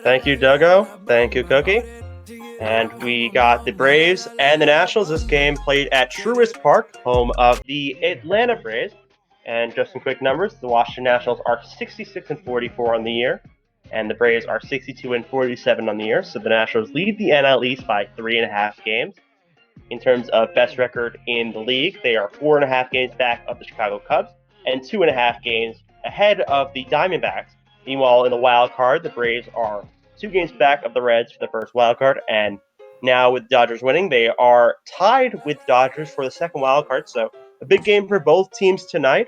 Thank you, Duggo. Thank you, Cookie. And we got the Braves and the Nationals. This game played at Truist Park, home of the Atlanta Braves. And just some quick numbers: the Washington Nationals are 66-44 on the year, and the Braves are 62-47 on the year. So the Nationals lead the NL East by 3.5 games. In terms of best record in the league, they are 4.5 games back of the Chicago Cubs and 2.5 games ahead of the Diamondbacks. Meanwhile, in the wild card, the Braves are 2 games back of the Reds for the first wild card, and now with Dodgers winning, they are tied with Dodgers for the second wild card. So a big game for both teams tonight.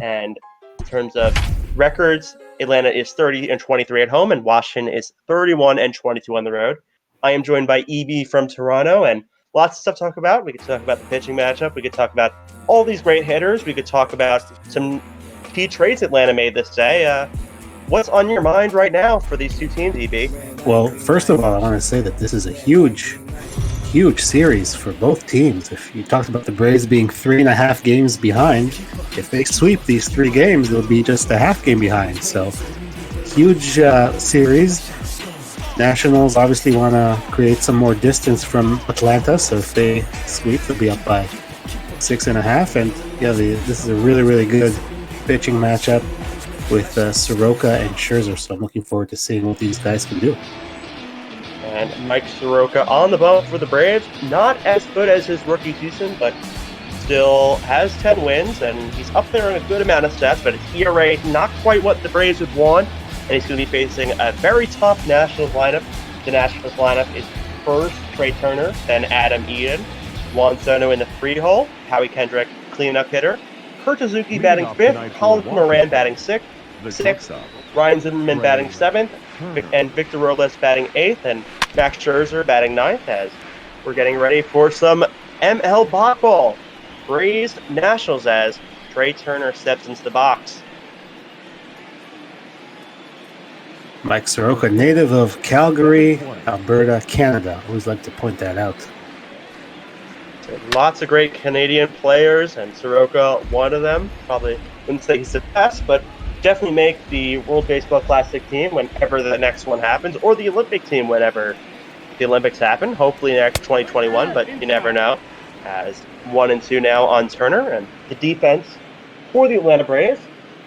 And in terms of records, Atlanta is 30-23 at home, and Washington is 31-22 on the road. I am joined by EB from Toronto, and lots of stuff to talk about. We could talk about the pitching matchup. We could talk about all these great hitters. We could talk about some key trades Atlanta made this day. What's on your mind right now for these two teams, EB? Well, first of all, I want to say that this is a huge series for both teams. If you talked about the Braves being 3.5 games behind, if they sweep these 3 games, they'll be just a half game behind. So, huge series. Nationals obviously want to create some more distance from Atlanta, so if they sweep, they'll be up by 6.5. And yeah, this is a really good pitching matchup with Soroka and Scherzer, so I'm looking forward to seeing what these guys can do. And Mike Soroka on the bump for the Braves. Not as good as his rookie season, but still has 10 wins, and he's up there in a good amount of stats, but his ERA not quite what the Braves would want, and he's going to be facing a very tough Nationals lineup. The Nationals lineup is first Trey Turner, then Adam Eaton, Juan Soto in the 3-hole, Howie Kendrick cleanup hitter, Kurt Suzuki batting 5th, Colin Moran batting 6th, Ryan Zimmerman batting 7th, and Victor Robles batting 8th, and Max Scherzer batting 9th, as we're getting ready for some ML BotBall. Braves Nationals as Trey Turner steps into the box. Mike Soroka, native of Calgary, Alberta, Canada. Always like to point that out. So lots of great Canadian players, and Soroka, one of them. Probably wouldn't say he's the best, but definitely make the World Baseball Classic team whenever the next one happens, or the Olympic team whenever the Olympics happen. Hopefully next 2021, but you never know. As 1 and 2 now on Turner, and the defense for the Atlanta Braves: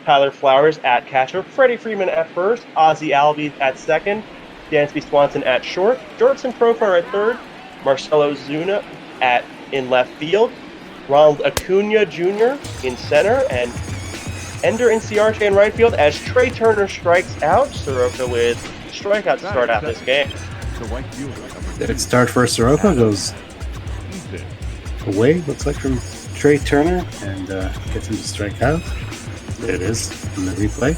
Tyler Flowers at catcher, Freddie Freeman at first, Ozzie Albies at second, Dansby Swanson at short, Jordson Profar at third, Marcelo Zuna in left field, Ronald Acuna Jr. in center, and Ender Inciarte in right field as Trey Turner strikes out. Soroka with strikeout to start out this game. Good start for Soroka, goes away, looks like, from Trey Turner, and gets him to strike out. There it is in the replay.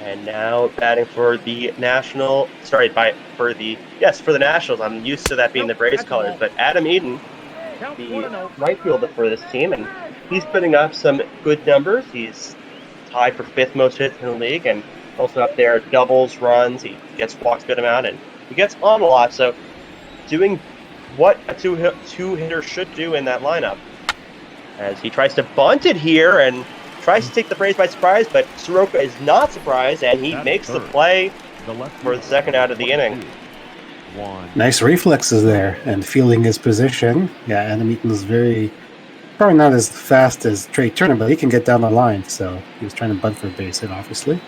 And now batting for the Nationals. For the Nationals. I'm used to that being the Braves colors, but Adam Eaton, the right fielder for this team, and he's putting up some good numbers. He's tied for 5th most hits in the league, and also up there doubles, runs. He gets walks a good amount, and he gets on a lot. So doing what a two-hitter should do in that lineup. As he tries to bunt it here and tries to take the Braves by surprise, but Soroka is not surprised, and he makes the play for the second out of the inning. Nice reflexes there and fielding his position. Yeah, Adam Eaton is probably not as fast as Trey Turner, but he can get down the line, so he was trying to bunt for a base hit, obviously.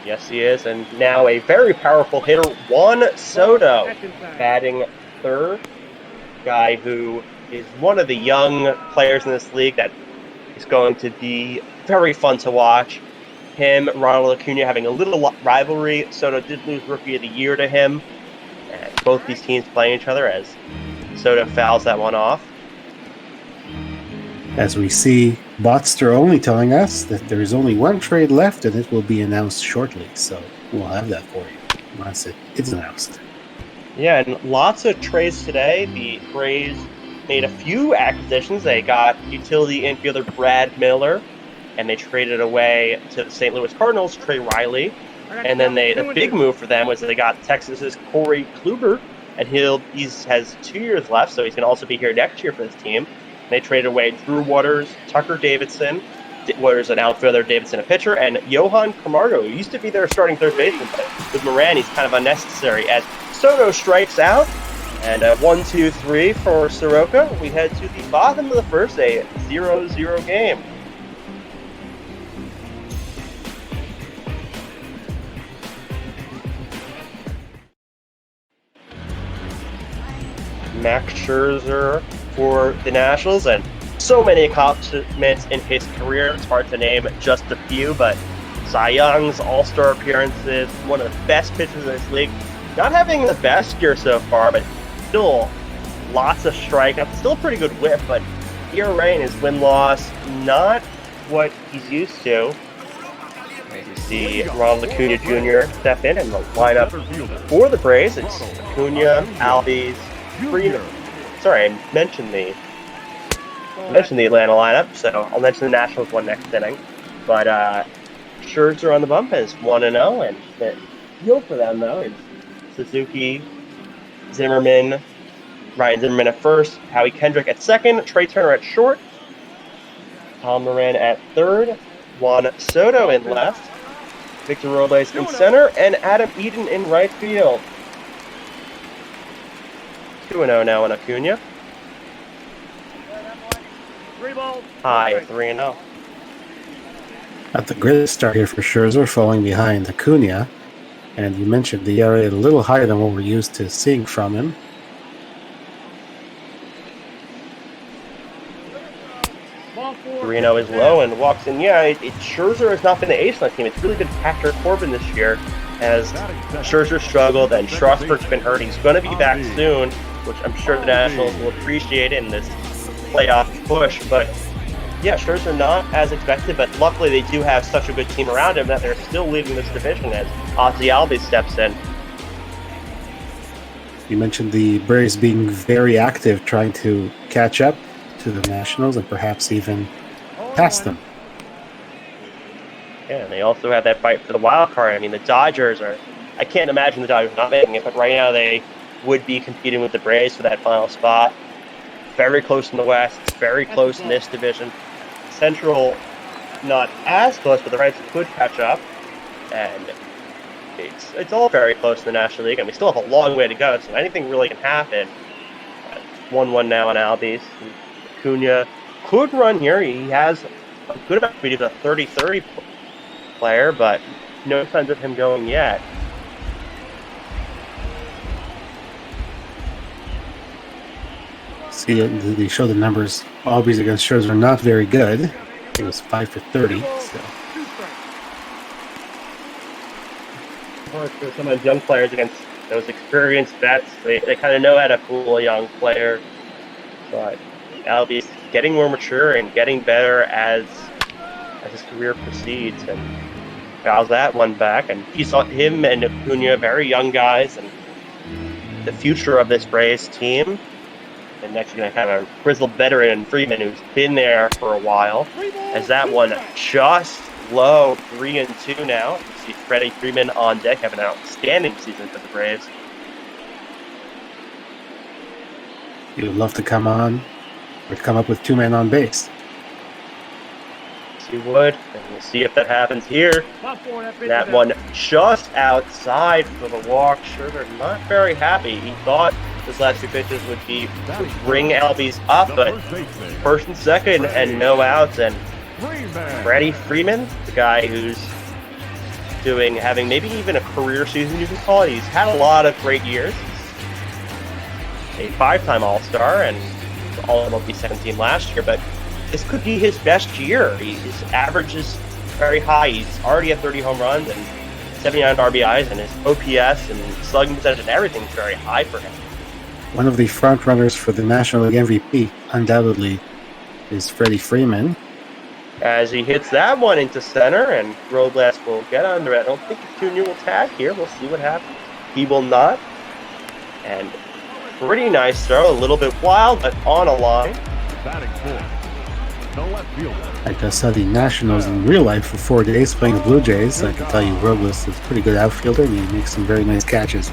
Yes, he is, and now a very powerful hitter, Juan Soto, batting third. Guy who is one of the young players in this league that is going to be very fun to watch. Him, Ronald Acuna having a little rivalry. Soto did lose Rookie of the Year to him. And both these teams playing each other as Soto fouls that one off. As we see, Botster only telling us that there is only one trade left and it will be announced shortly. So we'll have that for you once it's announced. Yeah, and lots of trades today. The Braves made a few acquisitions. They got utility infielder Brad Miller, and they traded away to the St. Louis Cardinals Trey Riley. And then the big move for them was they got Texas's Corey Kluber, and he has 2 years left, so he's going to also be here next year for this team. They traded away Drew Waters, Tucker Davidson, was an outfielder, Davidson a pitcher, and Johan Camargo, who used to be their starting third baseman, but with Moran, he's kind of unnecessary as Soto strikes out. And 1-2-3 for Soroka. We head to the bottom of the first, a 0-0 game. Max Scherzer for the Nationals, and so many accomplishments in his career. It's hard to name just a few, but Cy Young's All-Star appearances, one of the best pitchers in this league. Not having the best year so far, but still lots of strikeouts. Still a pretty good whip, but ERA and his win-loss, not what he's used to. You see Ronald Acuna Jr. step in and line up for the Braves. It's Acuna, Albies, Freeman. Sorry, I mentioned the Atlanta lineup, so I'll mention the Nationals one next inning. But Scherzer on the bump is 1-0, and the deal for them, though, is Suzuki, Zimmerman, Ryan Zimmerman at first, Howie Kendrick at second, Trey Turner at short, Tom Moran at third, Juan Soto in left, Victor Robles in center, and Adam Eaton in right field. 2-0 now in Acuna. High, 3-0. Not the greatest start here for Scherzer, falling behind Acuna. And you mentioned the ERA a little higher than what we're used to seeing from him. Reno is low and walks in. Yeah, Scherzer has not been the ace on the team. It's really been Patrick Corbin this year, as Scherzer struggled and Strasburg's been hurt. He's going to be back soon, which I'm sure the Nationals will appreciate in this playoff push. But yeah, Scherzer not as expected, but luckily they do have such a good team around him that they're still leading this division as Ozzy Albies steps in. You mentioned the Braves being very active, trying to catch up to the Nationals and perhaps even pass them. Yeah, and they also have that fight for the wild card. I mean, the Dodgers are... I can't imagine the Dodgers not making it, but right now they would be competing with the Braves for that final spot. Very close in the West, very close in this division. Central, not as close, but the Reds could catch up. And it's all very close in the National League, and we still have a long way to go, so anything really can happen. 1-1 now on Albies. Acuna could run here. He has a good amount of speed. He's a 30-30 player, but no signs of him going yet. See, they show the numbers. Albies against Scherzer are not very good. I think it was 5 for 30. So. For some of those young players against those experienced vets, they kind of know how to fool a young player. But Albies getting more mature and getting better as his career proceeds, and fouls that one back. And you saw him and Acuna, very young guys, and the future of this Braves team. And next you're going to have a grizzled veteran, Freeman, who's been there for a while. As that one just low, 3-2 now. You see Freddie Freeman on deck, having an outstanding season for the Braves. He would love to come on or come up with two men on base. He would, and we'll see if that happens here. That one just outside for the walk. Scherzer not very happy. He thought his last two pitches would bring Albies up, but first and second and no outs. And Freddie Freeman, the guy who's having maybe even a career season, you can call it. He's had a lot of great years. He's a 5-time All-Star and All-MLB second team last year, but this could be his best year. His average is very high. He's already at 30 home runs and 79 RBIs, and his OPS and slugging percentage and everything is very high for him. One of the front runners for the National League MVP, undoubtedly, is Freddie Freeman. As he hits that one into center, and Robles will get under it. I don't think Acuna will tag here. We'll see what happens. He will not. And pretty nice throw, a little bit wild, but on a line. I just saw the Nationals in real life for 4 days playing the Blue Jays. I can tell you Robles is a pretty good outfielder, and he makes some very nice catches.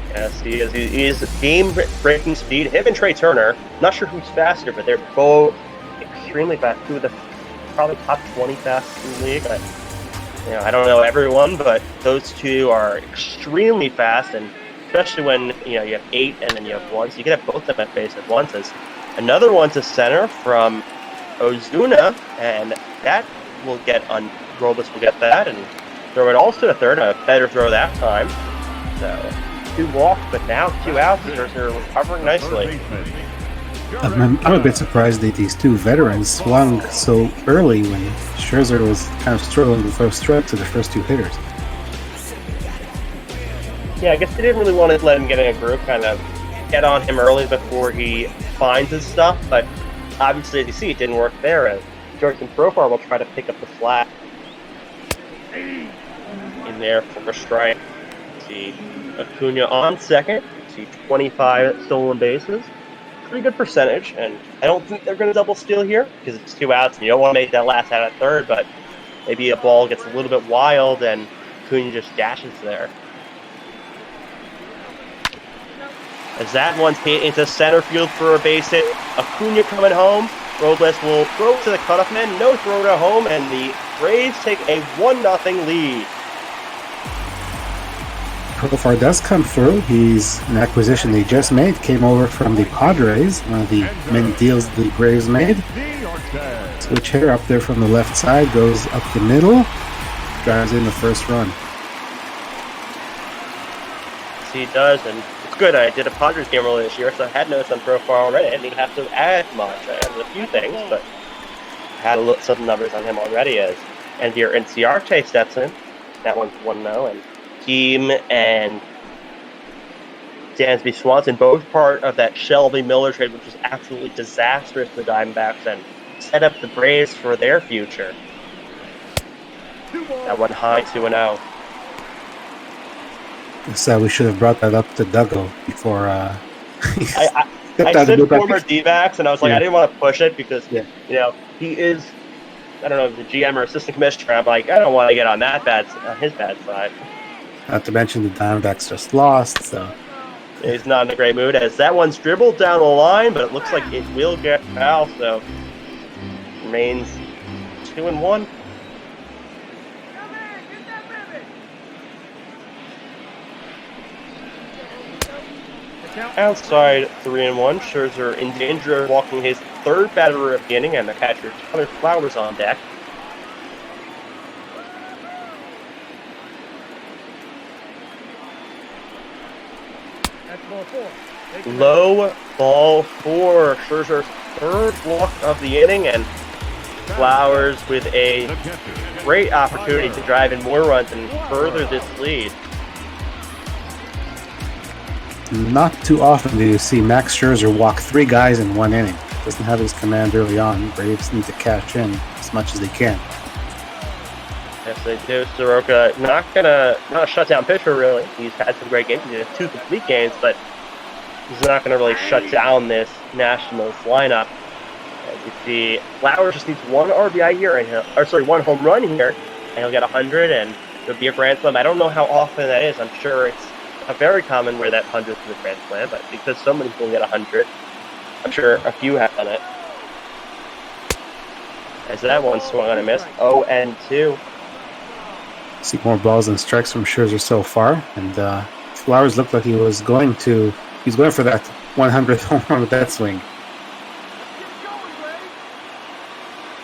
Yes, he is. He is game-breaking speed. Him and Trey Turner, not sure who's faster, but they're both extremely fast. Two of the probably top 20 fastest in the league. I don't know everyone, but those two are extremely fast, and especially when you have 8 and then you have 1, so you can have both of them at base at once. As another one to center from Ozuna, and that will get on. Robles will get that and throw it also to third. A better throw that time. So 2 walks, but now 2 outs. They're recovering nicely. I'm a bit surprised that these 2 veterans swung so early when Scherzer was kind of struggling to throw strike to the first 2 hitters. Yeah, I guess they didn't really want to let him get in a group, kind of get on him early before he finds his stuff, but obviously, as you see, it didn't work there, as Jordan Profar will try to pick up the slack in there for a strike. See Acuna on second, see 25 stolen bases. Pretty good percentage, and I don't think they're going to double steal here because it's 2 outs and you don't want to make that last out at third, but maybe a ball gets a little bit wild and Acuna just dashes there. As that one's hit into center field for a base hit, Acuna coming home. Robles will throw to the cutoff man, no throw to home, and the Braves take a 1-0 lead. Profar does come through. He's an acquisition they just made. Came over from the Padres, one of the many deals the Braves made. Switch hitter up there from the left side, goes up the middle, drives in the first run. He does, and it's good. I did a Padres game earlier this year, so I had notes on Profar already. I didn't even have to add much. I added a few things, but I had some numbers on him already. As Envier Inciarte steps in. That one's 1-0, and Team and Dansby Swanson, both part of that Shelby Miller trade, which was absolutely disastrous for the Diamondbacks and set up the Braves for their future. That went high 2-0. So we should have brought that up to Duggo before. I said former D-backs, and I was like, I didn't want to push it because he is, I don't know, the GM or assistant commissioner. I'm like, I don't want to get on his bad side. Not to mention the Diamondbacks just lost, so he's not in a great mood. As that one's dribbled down the line, but it looks like it will get foul, so remains 2-1. Outside 3-1, Scherzer in danger of walking his 3rd batter of the inning, and the catcher Tyler Flowers on deck. Low ball 4, Scherzer's 3rd walk of the inning, and Flowers with a great opportunity to drive in more runs and further this lead. Not too often do you see Max Scherzer walk 3 guys in 1 inning. Doesn't have his command early on. Braves need to cash in as much as they can. Yes, they do. Soroka not a shutdown pitcher, really. He's had some great games. He had 2 complete games, but he's not going to really shut down this Nationals lineup. As you see, Flowers just needs 1 RBI here, and 1 home run here, and he'll get 100, and it'll be a grand slam. I don't know how often that is. I'm sure it's very common where that 100th is a grand slam, but because so many people get 100, I'm sure a few have done it. As that one swung on and missed, 0-2. See more balls and strikes from Scherzer so far, and Flowers looked like he's going for that 100th home run with that swing.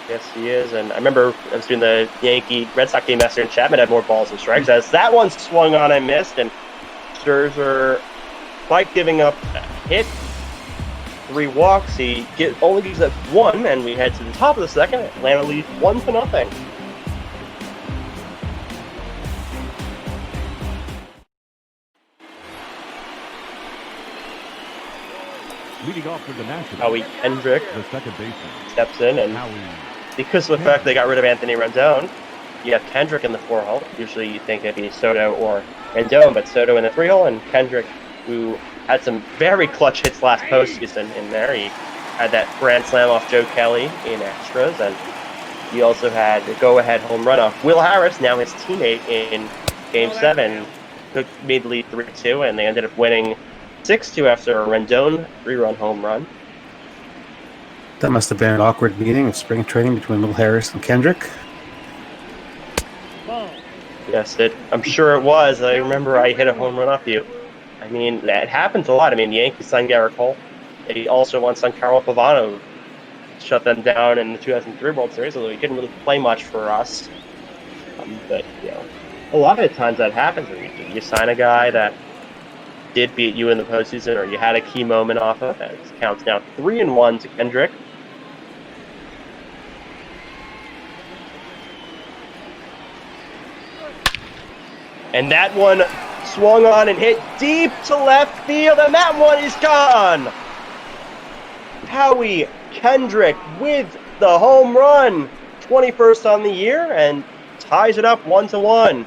Yes, he is, and I remember I was doing the Yankee-Red Sox game yesterday, and Chapman had more balls and strikes, as that one swung on and missed, and Scherzer, despite giving up a hit, 3 walks, he only gives up 1, and we head to the top of the second. Atlanta leads 1-0. Leading off for the Nationals, Howie Kendrick, the second baseman, steps in, and because of the fact they got rid of Anthony Rendon, you have Kendrick in the 4-hole. Usually you think it'd be Soto or Rendon, but Soto in the 3-hole, and Kendrick, who had some very clutch hits last postseason in there. He had that grand slam off Joe Kelly in extras, and he also had the go-ahead home run off Will Harris, now his teammate in Game 7. Made the lead 3-2, and they ended up winning 6-2 after a Rendon 3-run home run. That must have been an awkward meeting of spring training between Will Harris and Kendrick. Yes, I'm sure it was. I remember I hit a home run off you. I mean, that happens a lot. I mean, the Yankees signed Garrett Cole. They also once signed Carl Pavano, shut them down in the 2003 World Series, although he couldn't really play much for us. But, a lot of the times that happens. You sign a guy that did beat you in the postseason, or you had a key moment off of it. It counts now 3-1 to Kendrick. And that one swung on and hit deep to left field, and that one is gone. Howie Kendrick with the home run, 21st on the year, and ties it up 1-1.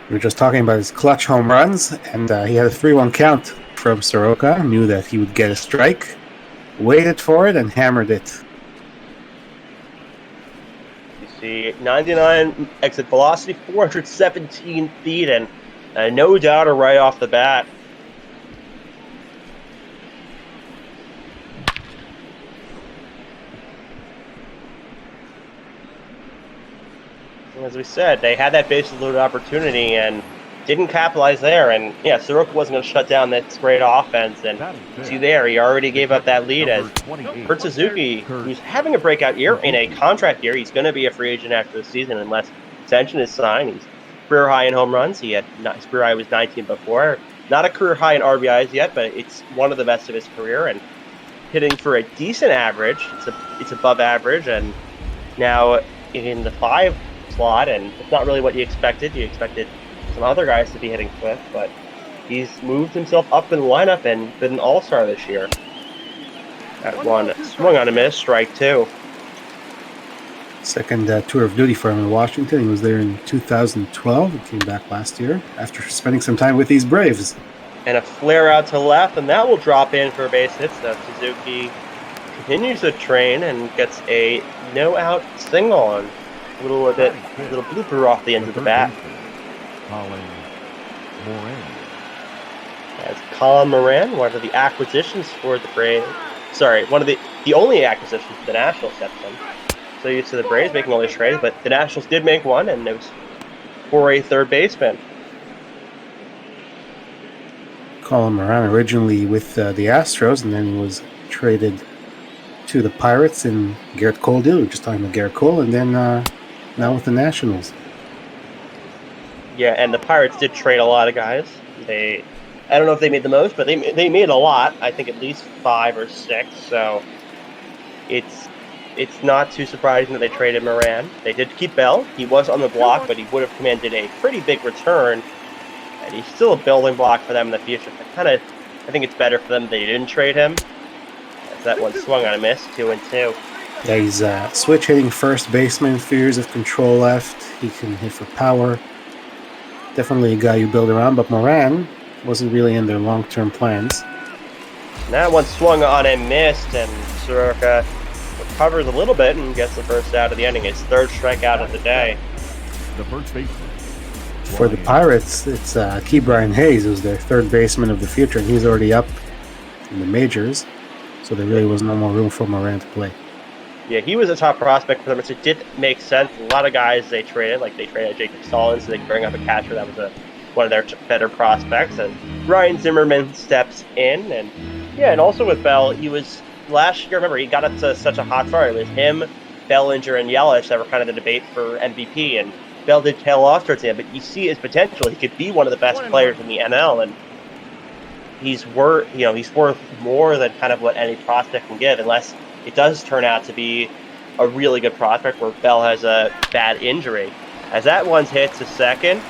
We were just talking about his clutch home runs, and he had a 3-1 count from Soroka. Knew that he would get a strike, waited for it, and hammered it. You see 99 exit velocity, 417 feet, and no doubter right off the bat. As we said, they had that bases loaded opportunity and didn't capitalize there. And yeah, Soroka wasn't going to shut down that great offense. And see there, he already gave up that lead as Kurt Suzuki, who's having a breakout year in a contract year. He's going to be a free agent after the season unless extension is signed. He's career high in home runs. His career high was 19 before. Not a career high in RBIs yet, but it's one of the best of his career. And hitting for a decent average. It's above average. And now in the 5 slot, and it's not really what you expected. You expected some other guys to be hitting fifth, but he's moved himself up in the lineup and been an all-star this year. That one swung on a miss, strike 2. Second tour of duty for him in Washington. He was there in 2012 and came back last year after spending some time with these Braves. And a flare out to left, and that will drop in for a base hit. So Suzuki continues to train and gets a no-out single on a little blooper off the end of the bat. As Colin Moran, one of the acquisitions for the Braves. Sorry, one of the only acquisitions the Nationals stepped in. So used to the Braves making all these trades, but the Nationals did make one, and it was for a third baseman. Colin Moran originally with the Astros, and then he was traded to the Pirates in Garrett Cole deal. We were just talking about Garrett Cole, and then now with the Nationals. Yeah, and the Pirates did trade a lot of guys. I don't know if they made the most, but they made a lot. I think at least 5 or 6. So it's not too surprising that they traded Moran. They did keep Bell. He was on the block, but he would have commanded a pretty big return. And he's still a building block for them in the future. I think it's better for them they didn't trade him. As that one swung on a miss, 2-2. Yeah, he's switch hitting first baseman, fears of control left. He can hit for power. Definitely a guy you build around, but Moran wasn't really in their long-term plans. That one swung on and missed, and Soroka recovers a little bit and gets the first out of the inning. His third strikeout of the day. The first baseman. For the Pirates, it's Ke'Bryan Hayes, who's their third baseman of the future, and he's already up in the majors, so there really was no more room for Moran to play. Yeah, he was a top prospect for them, so it did make sense. A lot of guys they traded Jacob Stallings, so they could bring up a catcher that was one of their better prospects. And Ryan Zimmerman steps in, and also with Bell, he was last year. Remember, he got up to such a hot start. It was him, Bellinger, and Yelich that were kind of the debate for MVP, and Bell did tail off towards the end. But you see his potential; he could be one of the best players in the NL, and he's worth more than kind of what any prospect can give, unless it does turn out to be a really good prospect where Bell has a bad injury. As that one's hit to second,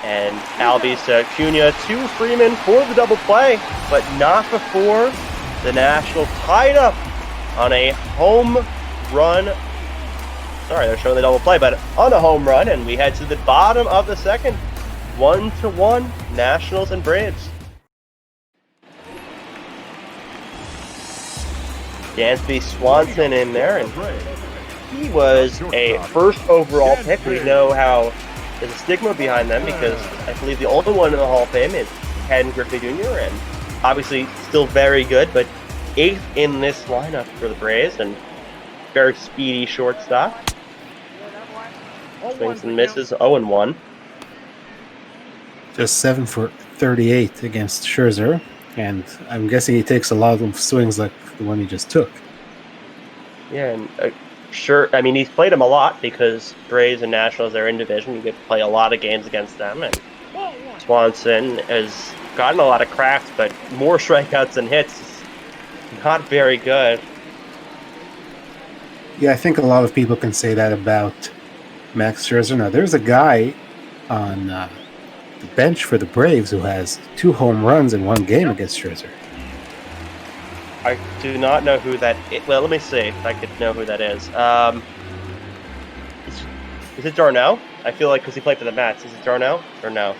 and Albies to Acuna to Freeman for the double play, but not before the Nationals tied up on a home run. Sorry, they're showing the double play, but on a home run, and we head to the bottom of the second. 1-1, Nationals and Braves. Dansby Swanson in there, and he was a first overall pick. We know how there's a stigma behind them because I believe the only one in the Hall of Fame is Ken Griffey Jr., and obviously still very good, but 8th in this lineup for the Braves, and very speedy shortstop. Swings and misses, 0-1. Just 7 for 38 against Scherzer, and I'm guessing he takes a lot of swings like the one he just took. Yeah, and sure. I mean, he's played them a lot because Braves and Nationals are in division. You get to play a lot of games against them, and Swanson has gotten a lot of craft, but more strikeouts than hits is not very good. Yeah, I think a lot of people can say that about Max Scherzer. Now, there's a guy on the bench for the Braves who has 2 home runs in one game against Scherzer. I do not know who that is. Well, let me see if I could know who that is. Is it Darnell? I feel like because he played for the Mets. Is it Darnell or no?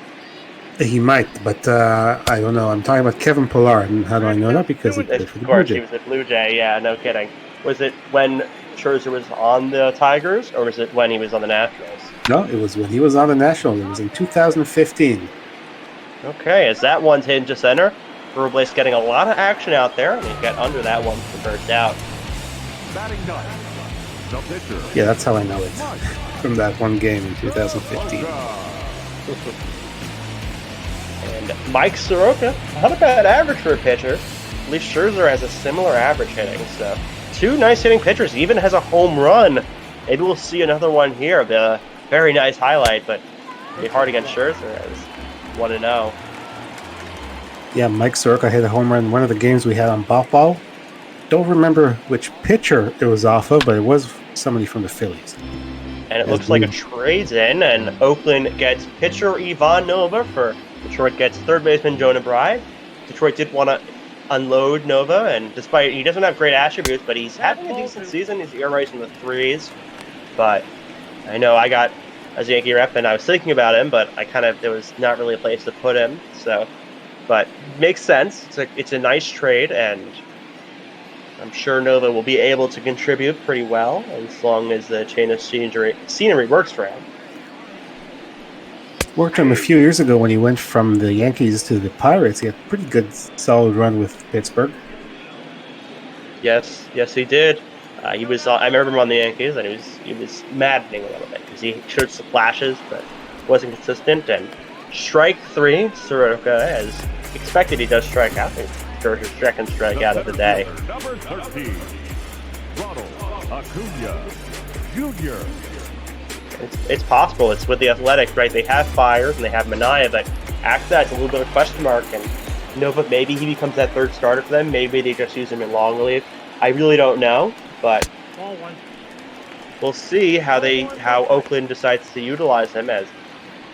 He might, but I don't know. I'm talking about Kevin Pillar, and how do I know that? Because he played for the Blue Of course, he Jays. was a Blue Jay. Yeah, no kidding. Was it when Scherzer was on the Tigers, or was it when he was on the Nationals? No, it was when he was on the Nationals. It was in 2015. Okay, as that one's hit into center. Robles getting a lot of action out there, and he got under that one for the first out. Batting ninth, the pitcher. Yeah, that's how I know it. From that one game in 2015. And Mike Soroka, not a bad average for a pitcher. At least Scherzer has a similar average hitting, so 2 nice hitting pitchers. He even has a home run. Maybe we'll see another one here. The very nice highlight, but it's hard against Scherzer as 1-0. Yeah, Mike Soroka hit a home run in one of the games we had on BotBall. Don't remember which pitcher it was off of, but it was somebody from the Phillies. And it looks like a trade's in, and Oakland gets pitcher Ivan Nova for Detroit gets third baseman Jonah Bride. Detroit did want to unload Nova, and despite he doesn't have great attributes, but he's having a decent season. His ERA's in the 3s. But I know I got as a Yankee rep, and I was thinking about him, but there was not really a place to put him. So, but makes sense. It's a nice trade, and I'm sure Nova will be able to contribute pretty well as long as the chain of scenery works for him. Worked him a few years ago when he went from the Yankees to the Pirates. He had a pretty good, solid run with Pittsburgh. Yes, he did. He was. I remember him on the Yankees, and he was maddening a little bit because he showed some flashes, but wasn't consistent. And strike 3, Soroka, as expected, he does strike out. His second strikeout of the day. Number 13, Ronald Acuna Jr. It's possible. It's with the Athletics, right? They have Fires and they have Manaea, but after that, it's a little bit of a question mark. And Nova, maybe he becomes that third starter for them. Maybe they just use him in long relief. I really don't know, but we'll see how Oakland decides to utilize him. As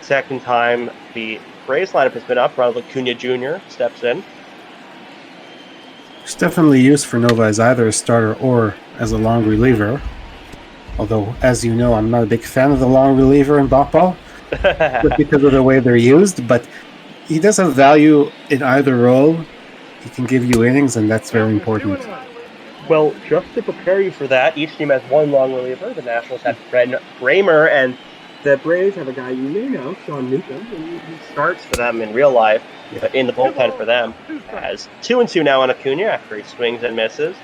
second time the Braves lineup has been up, Ronald Acuna Jr. steps in. It's definitely used for Nova as either a starter or as a long reliever. Although, as you know, I'm not a big fan of the long reliever in BotBall because of the way they're used, but he does have value in either role. He can give you innings, and that's very important. Well, just to prepare you for that, each team has one long reliever. The Nationals have Fred Bramer, and the Braves have a guy you may know, Sean Newcomb. He starts for them in real life, in the bullpen for them. Has 2-2 now on Acuna after he swings and misses.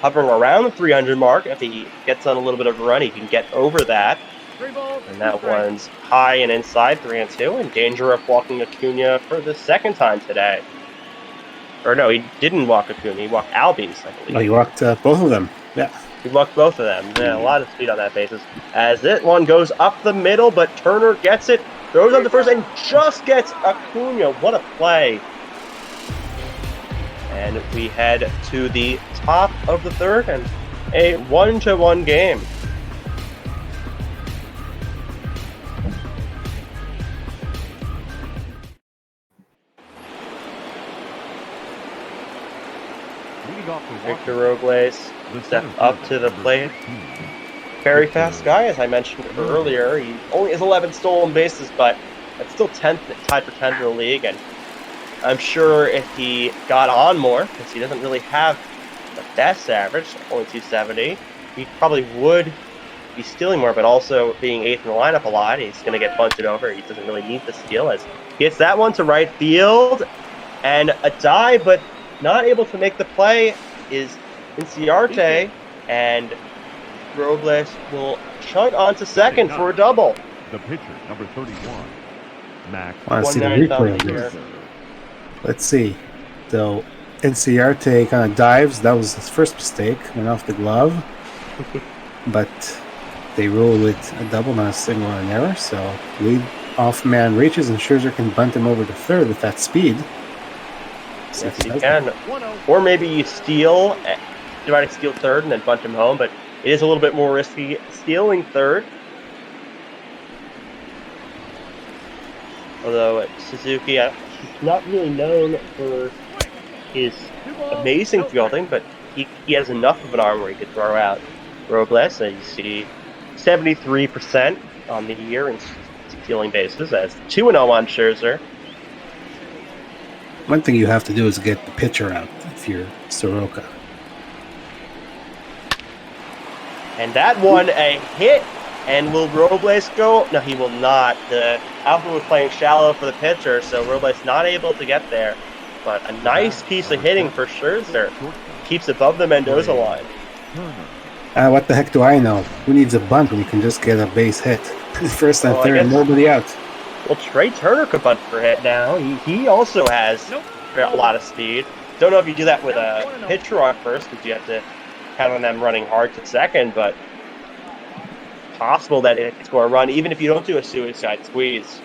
Hovering around the 300 mark. If he gets on a little bit of a run, he can get over that. And that one's high and inside, 3-2. In danger of walking Acuna for the second time today. Or no, he didn't walk Acuna. He walked Albies, I believe. Oh, he walked both of them. Yeah. He walked both of them. Yeah, a lot of speed on that basis. As this one goes up the middle, but Turner gets it. Throws on the first and just gets Acuna. What a play. And we head to the top of the third and a 1-1 game. Victor Robles steps up to the plate. Very fast guy, as I mentioned earlier. He only has 11 stolen bases, but that's still 10th, tied for 10th in the league. And I'm sure if he got on more, because he doesn't really have the best average, only 270, he probably would be stealing more, but also being 8th in the lineup a lot, he's going to get bunted over. He doesn't really need the steal, as he gets that one to right field, and a dive, but not able to make the play. is Inciarte, and Robles will chunt onto second for a double. The pitcher, number 31, Max. I want to see the 1/9 replay of thumb this. here. Let's see. So, Inciarte kind of dives. That was his first mistake. Went off the glove. But they rule with a double, not a single, or an error. So, lead off man reaches, and Scherzer can bunt him over to third with that speed. See if Yes, he you does can. that. Or maybe you steal, try to steal third and then bunt him home, but it is a little bit more risky stealing third. Although Suzuki, he's not really known for his amazing fielding, but he has enough of an arm where he could throw out Robles. And you see 73% on the year in stealing bases as 2-0 on Scherzer. One thing you have to do is get the pitcher out if you're Soroka. And that one, a hit. And will Robles go? No, he will not. The outfield was playing shallow for the pitcher, so Robles not able to get there. But a nice piece of hitting for Scherzer. Keeps above the Mendoza line. What the heck do I know? Who needs a bunt when you can just get a base hit? First and third, and nobody out. Well, Trey Turner could bunt for hit now. He also has a lot of speed. Don't know if you do that with a pitcher on first, because you have to count on them running hard to second, but possible that it could score a run, even if you don't do a suicide squeeze.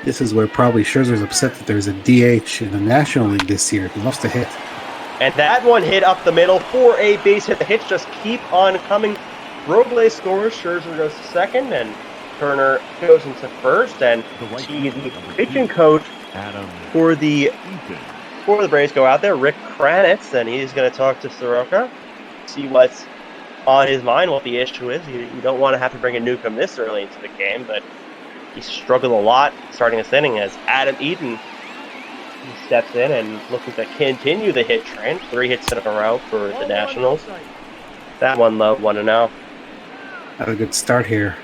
This is where probably Scherzer's upset that there's a DH in the National League this year. He lost a hit. And that one hit up the middle for a base hit. The hits just keep on coming. Robles scores, Scherzer goes to second, and Turner goes into first. And the pitching coach for the Braves go out there, Rick Kranitz, and he's going to talk to Soroka, see what's on his mind, what the issue is. You don't want to have to bring a Newcomb this early into the game, but he struggled a lot starting this inning as Adam Eaton steps in and looking to continue the hit train. 3 hits in a row for the Nationals. That one low, 1-0. Had a good start here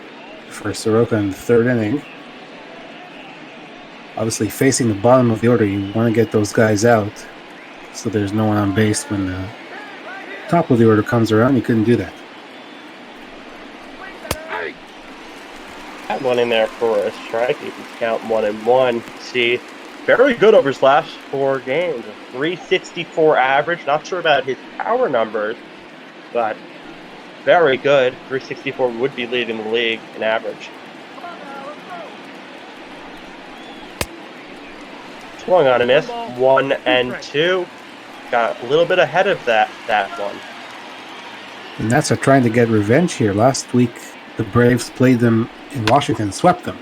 for Soroka in the third inning. Obviously, facing the bottom of the order, you want to get those guys out so there's no one on base when the top of the order comes around. You couldn't do that. That one in there for a strike. You can count 1-1. See, very good over his last 4 games. A 364 average. Not sure about his power numbers, but very good. 364 would be leading the league in average. Swung on a miss. 1-2. Got a little bit ahead of that one. And that's trying to get revenge here. Last week, the Braves played them in Washington, swept them.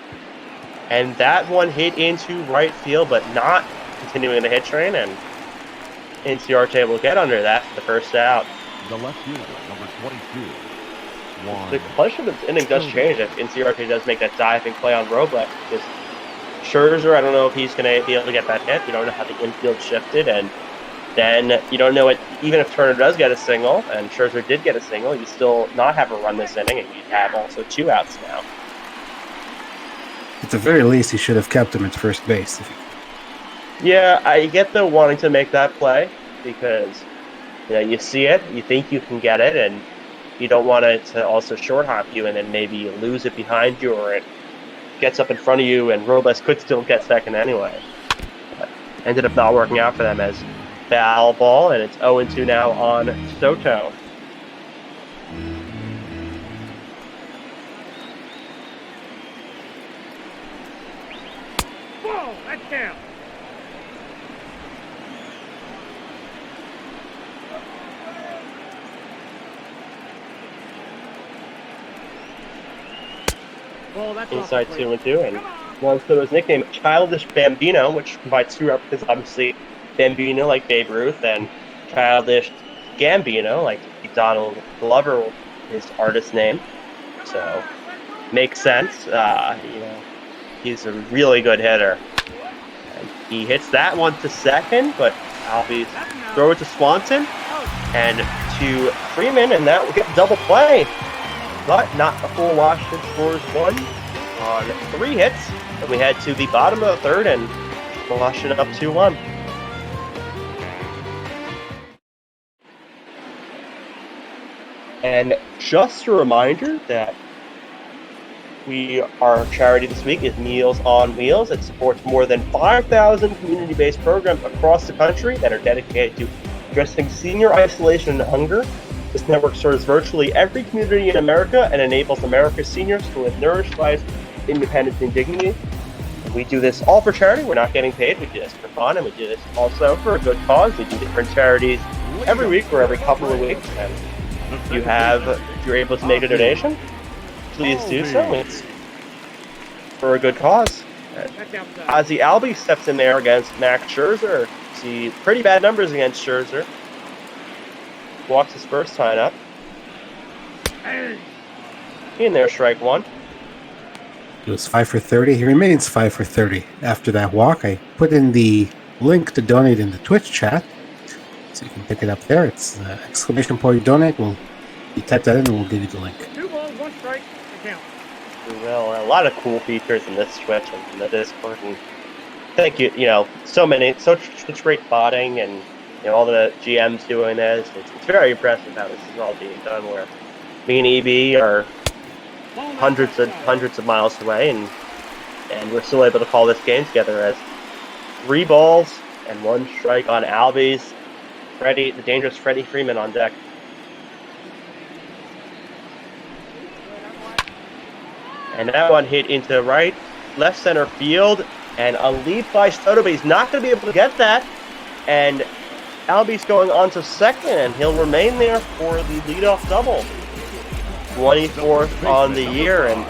And that one hit into right field, but not continuing the hit train. And Inciarte will get under that for the first out. The left fielder, number 22. The complexion of this inning does change if Inciarte does make that diving play on Robles. Because Scherzer, I don't know if he's going to be able to get that hit. You don't know how the infield shifted, and then you don't know it. Even if Turner does get a single, and Scherzer did get a single, you still not have a run this inning, and you have also 2 outs now. At the very least, he should have kept him at first base. Yeah, I get the wanting to make that play because you see it, you think you can get it, and you don't want it to also short hop you, and then maybe you lose it behind you, or it gets up in front of you, and Robles could still get second anyway. But ended up not working out for them as foul ball, and it's 0-2 now on Soto. Whoa, that's down. Inside 2-2, and Juan Soto's nickname, Childish Bambino, which combines 2 references, obviously Bambino like Babe Ruth, and Childish Gambino like Donald Glover, his artist name. So makes sense. He's a really good hitter. And he hits that one to second, but Albies throw it to Swanson and to Freeman, and that will get double play. But not a full Washington scores 1 on 3 hits. And we head to the bottom of the third, and Washington up 2-1. And just a reminder that our charity this week is Meals on Wheels. It supports more than 5,000 community-based programs across the country that are dedicated to addressing senior isolation and hunger. This network serves virtually every community in America and enables America's seniors to live nourished lives, independence, and dignity. And we do this all for charity. We're not getting paid. We do this for fun, and we do this also for a good cause. We do different charities every week or every couple of weeks. And if you're able to make a donation, please do so. It's for a good cause. Ozzy Albies steps in there against Max Scherzer. See pretty bad numbers against Scherzer. Walks his first time up. In there, strike one. It was 5 for 30. He remains 5 for 30 after that walk. I put in the link to donate in the Twitch chat, so you can pick it up there. It's exclamation point donate. You type that in and we'll give you the link. 2 balls, 1 strike, to count. Well, a lot of cool features in this Twitch and in the Discord. And thank you. Such great botting and all the GMs doing this. It's very impressive how this is all being done. Where me and EB are hundreds of miles away, and we're still able to call this game together as 3 balls and 1 strike on Albies. The dangerous Freddie Freeman on deck. And that one hit into left center field, and a leap by Soto, but he's not going to be able to get that. And Albies going on to second, and he'll remain there for the leadoff double. 24th on the year, and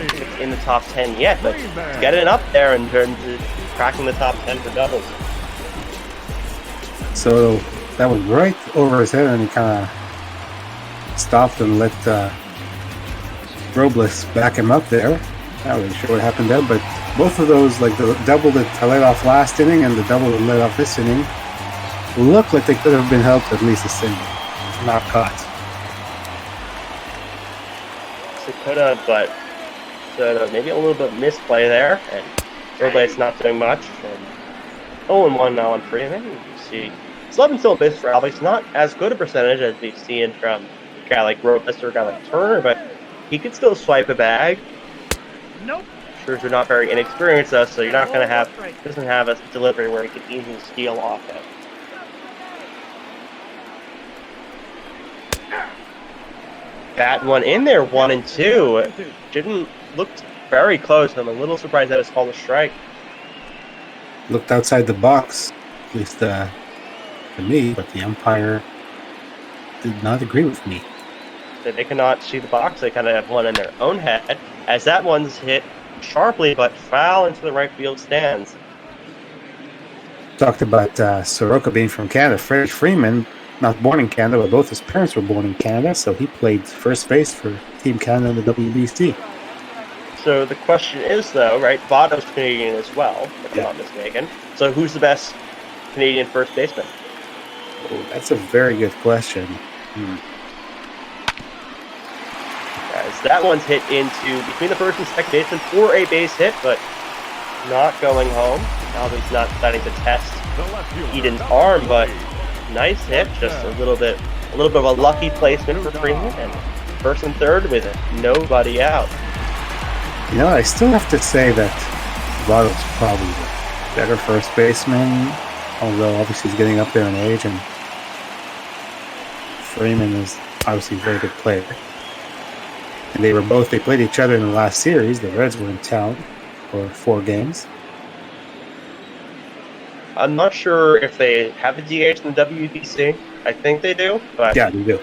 it's in the top 10 yet, but he's getting up there in terms of cracking the top 10 for doubles. So that was right over his head, and he kind of stopped and let Robles back him up there. Not really sure what happened there, but both of those, like the double that I let off last inning and the double that let off this inning, look like they could have been helped at least this inning. Not caught. It could have, but maybe a little bit misplay there, and Robles not doing much. And 0-1 now on Freeman. You see, it's 11 still base for Albies. Not as good a percentage as we've seen from a guy like Robles or a guy like Turner, but he could still swipe a bag. Nope. Scherzer not very inexperienced though, so you're not going to doesn't have a delivery where he can easily steal off it. That one in there, 1-2. Didn't look very close. I'm a little surprised that it's called a strike. Looked outside the box, at least to me, but the umpire did not agree with me. So they cannot see the box. They kind of have one in their own head, as that one's hit sharply but foul into the right field stands. Talked about Soroka being from Canada. Freddie Freeman, not born in Canada, but both his parents were born in Canada, so he played first base for Team Canada in the WBC. So the question is, though, right? Votto's Canadian as well, if I'm not mistaken. So who's the best Canadian first baseman? Oh, that's a very good question. As that one's hit into between the first and second baseman for a base hit, but not going home. Now he's not deciding to test Eden's arm, but nice hit, just a little bit of a lucky placement for Freeman, and first and third with nobody out. You know, I still have to say that Votto's probably the better first baseman, although obviously he's getting up there in age, and Freeman is obviously a very good player. And they played each other in the last series. The Reds were in town for 4 games. I'm not sure if they have a DH in the WBC. I think they do, but yeah, they do.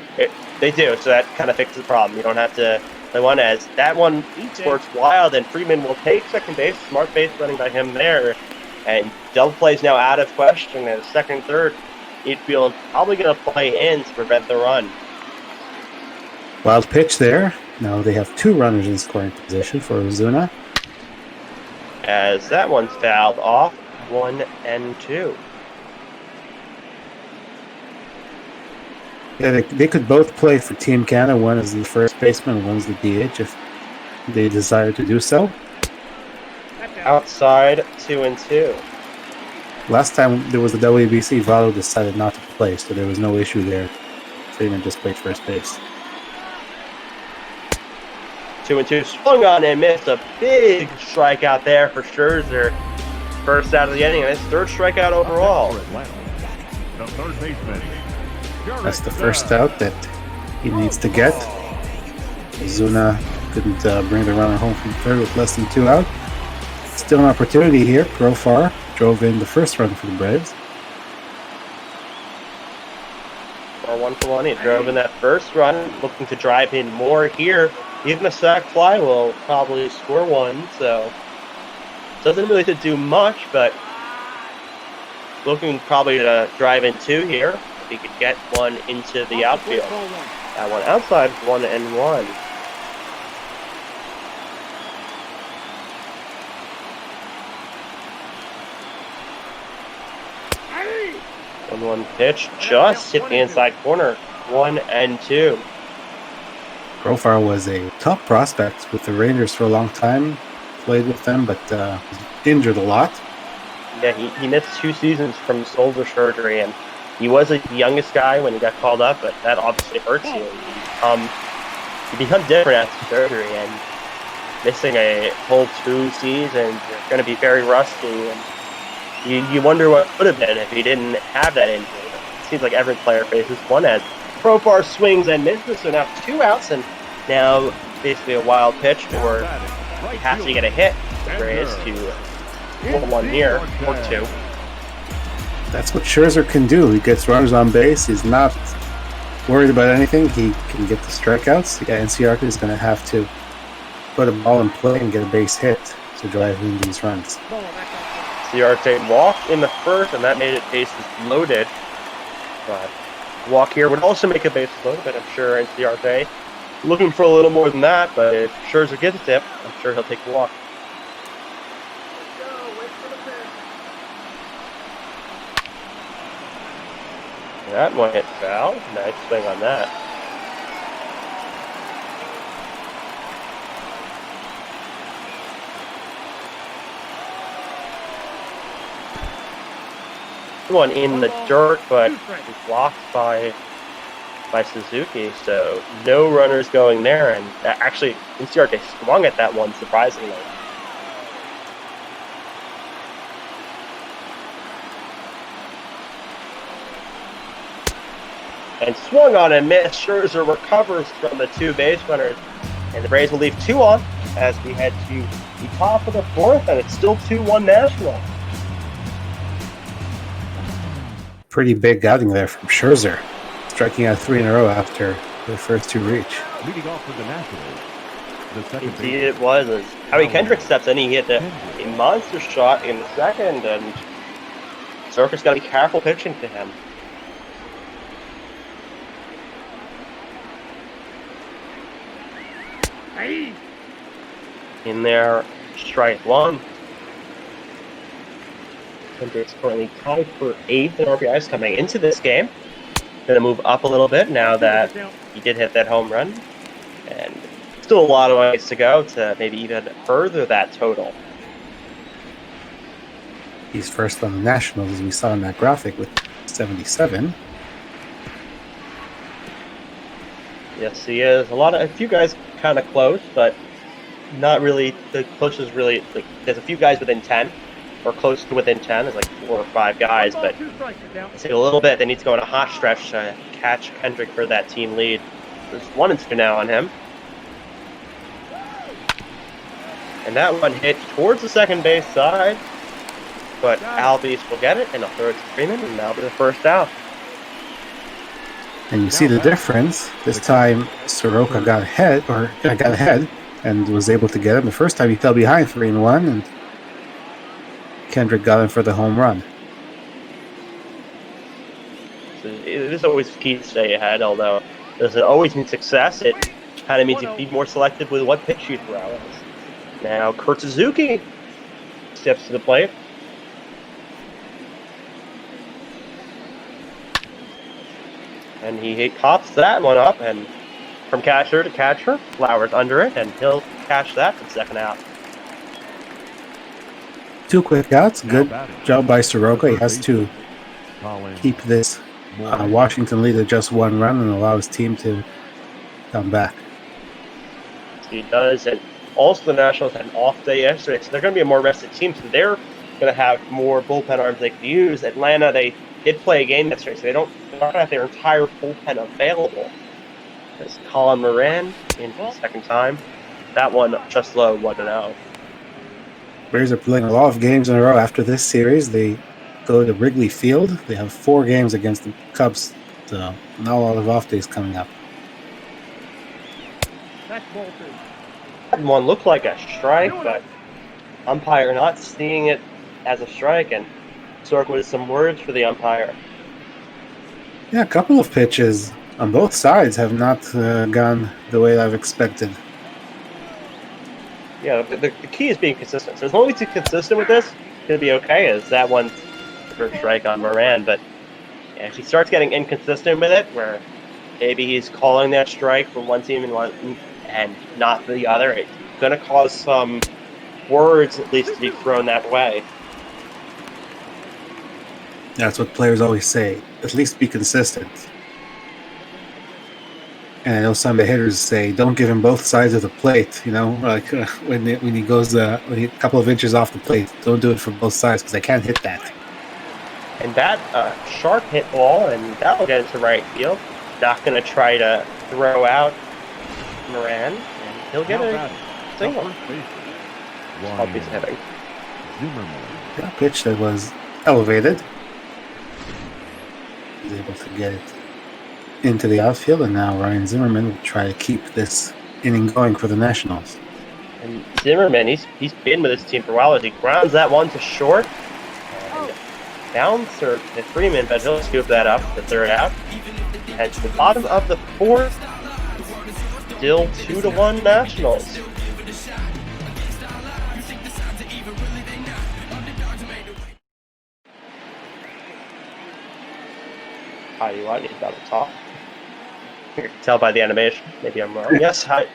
They do, so that kind of fixes the problem. You don't have to play one as that one works wild, and Freeman will take second base. Smart base running by him there, and double play is now out of question. And second, third, infield probably going to play in to prevent the run. Wild pitch there. Now they have 2 runners in scoring position for Ozuna. As that one's fouled off, 1-2. Yeah, they could both play for Team Canada. One is the first baseman, one's the DH if they desire to do so. Outside, 2-2. Last time there was the WBC, Votto decided not to play, so there was no issue there Freeman just played first base. 2-2, swung on and missed. A big strikeout there for Scherzer. First out of the inning, and his third strikeout overall. The third baseman. That's the first out that he needs to get. Zuna couldn't bring the runner home from third with less than 2 out. Still an opportunity here. Profar drove in the first run for the Braves. Or 1-for-1, he drove in that first run, looking to drive in more here. Even a sac fly will probably score one, so doesn't really have to do much, but looking probably to drive in 2 here. If he could get one into the outfield. That one outside, 1-1. 1-1 pitch, just hit the inside corner. 1-2. Profar was a top prospect with the Rangers for a long time. Played with them, but was injured a lot. Yeah, he missed 2 seasons from shoulder surgery, and he was the youngest guy when he got called up, but that obviously hurts you. You become different after surgery, and missing a whole 2 seasons, you're going to be very rusty, and you wonder what would have been if he didn't have that injury. It seems like every player faces one as Profar swings and misses, so now 2 outs, and now basically a wild pitch, or he has to get a hit. The Braves to 4-1 here, or 2. That's what Scherzer can do. He gets runners on base. He's not worried about anything. He can get the strikeouts. Yeah, NCR is going to have to put a ball in play and get a base hit to drive in these runs. Ciarte walked in the first, and that made it bases loaded. But walk here would also make a bases loaded, but I'm sure Ciarte looking for a little more than that. But if Scherzer gets a tip, I'm sure he'll take a walk. That one hit foul. Nice swing on that. One in the dirt, but blocked by Suzuki, so no runners going there. And actually, Inciarte swung at that one surprisingly. And swung on and missed. Scherzer recovers from the 2 base runners, and the Braves will leave 2 on as we head to the top of the 4th, and it's still 2-1 National. Pretty big outing there from Scherzer, striking out 3 in a row after the first 2 reach. Leading off for the Nationals, the second Indeed it was. As Howie Kendrick steps in, he hit a monster shot in the second, and Circus got to be careful pitching to him. In there, strike 1. Kendrick's currently tied for 8th in RBIs coming into this game. Going to move up a little bit now that he did hit that home run. And still a lot of ways to go to maybe even further that total. He's first on the Nationals, as we saw in that graphic, with 77. Yes, he is. A few guys kind of close, but not really. The closest really, like, there's a few guys within 10. Or close to within 10. There's like 4 or 5 guys, but it's a little bit. They need to go on a hot stretch to catch Kendrick for that team lead. There's 1-2 now on him. And that one hit towards the second base side, but Albies will get it, and he'll throw it to Freeman, and that'll be the first out. And you see the difference. This time, Soroka got ahead and was able to get him. The first time he fell behind 3-1, and Kendrick got him for the home run. So it is always key to stay ahead, although it doesn't always mean success. It kind of means you be more selective with what pitch you throw. Now Kurt Suzuki steps to the plate. And he pops that one up, and from catcher to catcher, Flowers under it, and he'll catch that for the second out. 2 quick outs. Good job by Soroka. He has to keep this Washington leaded just 1 run and allow his team to come back. He does, and also the Nationals had an off day yesterday, so they're going to be a more rested team, so they're going to have more bullpen arms they can use. Atlanta, they did play a game yesterday, so they're not going to have their entire bullpen available. There's Colin Moran in for the second time. That one just low, 1-0. Braves are playing a lot of games in a row after this series. They go to Wrigley Field. They have 4 games against the Cubs, so not a lot of off days coming up. That's ball 2. That one looked like a strike, but umpire not seeing it as a strike, and Sork with some words for the umpire. Yeah, a couple of pitches on both sides have not gone the way I've expected. Yeah, the key is being consistent. So as long as he's consistent with this, it's going to be okay, as that one's first strike on Moran. But yeah, if he starts getting inconsistent with it, where maybe he's calling that strike for one team and not the other, it's going to cause some words at least to be thrown that way. That's what players always say. At least be consistent. And I know some of the hitters say, don't give him both sides of the plate. You know, like when he goes a couple of inches off the plate, don't do it for both sides because they can't hit that. And that sharp hit ball, and that'll get into right field. Not going to try to throw out Moran, and he'll get a single. I'll be hitting. A pitch that was elevated. He's able to get it into the outfield, and now Ryan Zimmerman will try to keep this inning going for the Nationals. And Zimmerman, he's been with his team for a while as he grounds that one to short. And bouncer to Freeman, but he'll scoop that up, the third out. And to the bottom of the 4th, still 2-1 Nationals. Hadi Wadney's about to talk. You can tell by the animation. Maybe I'm wrong. Yes, Hadi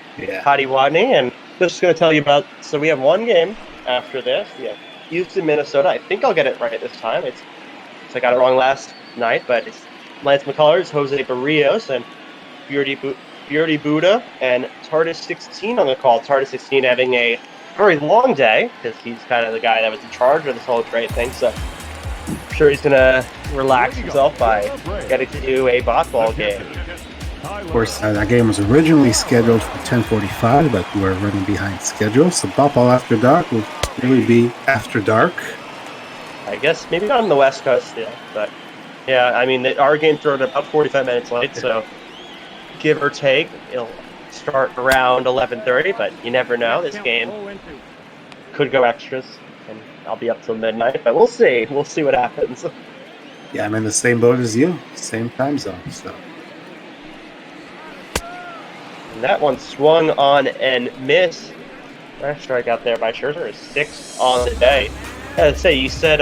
Wadney, and just going to tell you about. So we have one game after this. We have Houston, Minnesota. I think I'll get it right this time. So I got it wrong last night, but it's Lance McCullers, Jose Barrios, and Beardy Buddha, and Tardis 16 on the call. Tardis 16 having a very long day because he's kind of the guy that was in charge of this whole trade thing. So I'm sure he's going to relax himself by getting to do a BotBall game. Of course, that game was originally scheduled for 10:45, but we're running behind schedule. So BotBall After Dark will really be after dark. I guess maybe not on the West Coast still, but yeah, I mean, our game's started about 45 minutes late, so give or take, it'll start around 11:30, but you never know. This game could go extras, and I'll be up till midnight, but we'll see. We'll see what happens. Yeah, I'm in the same boat as you, same time zone, so. And that one swung on and missed. Nice strike out there by Scherzer. Is 6 on the day. Yeah, say you said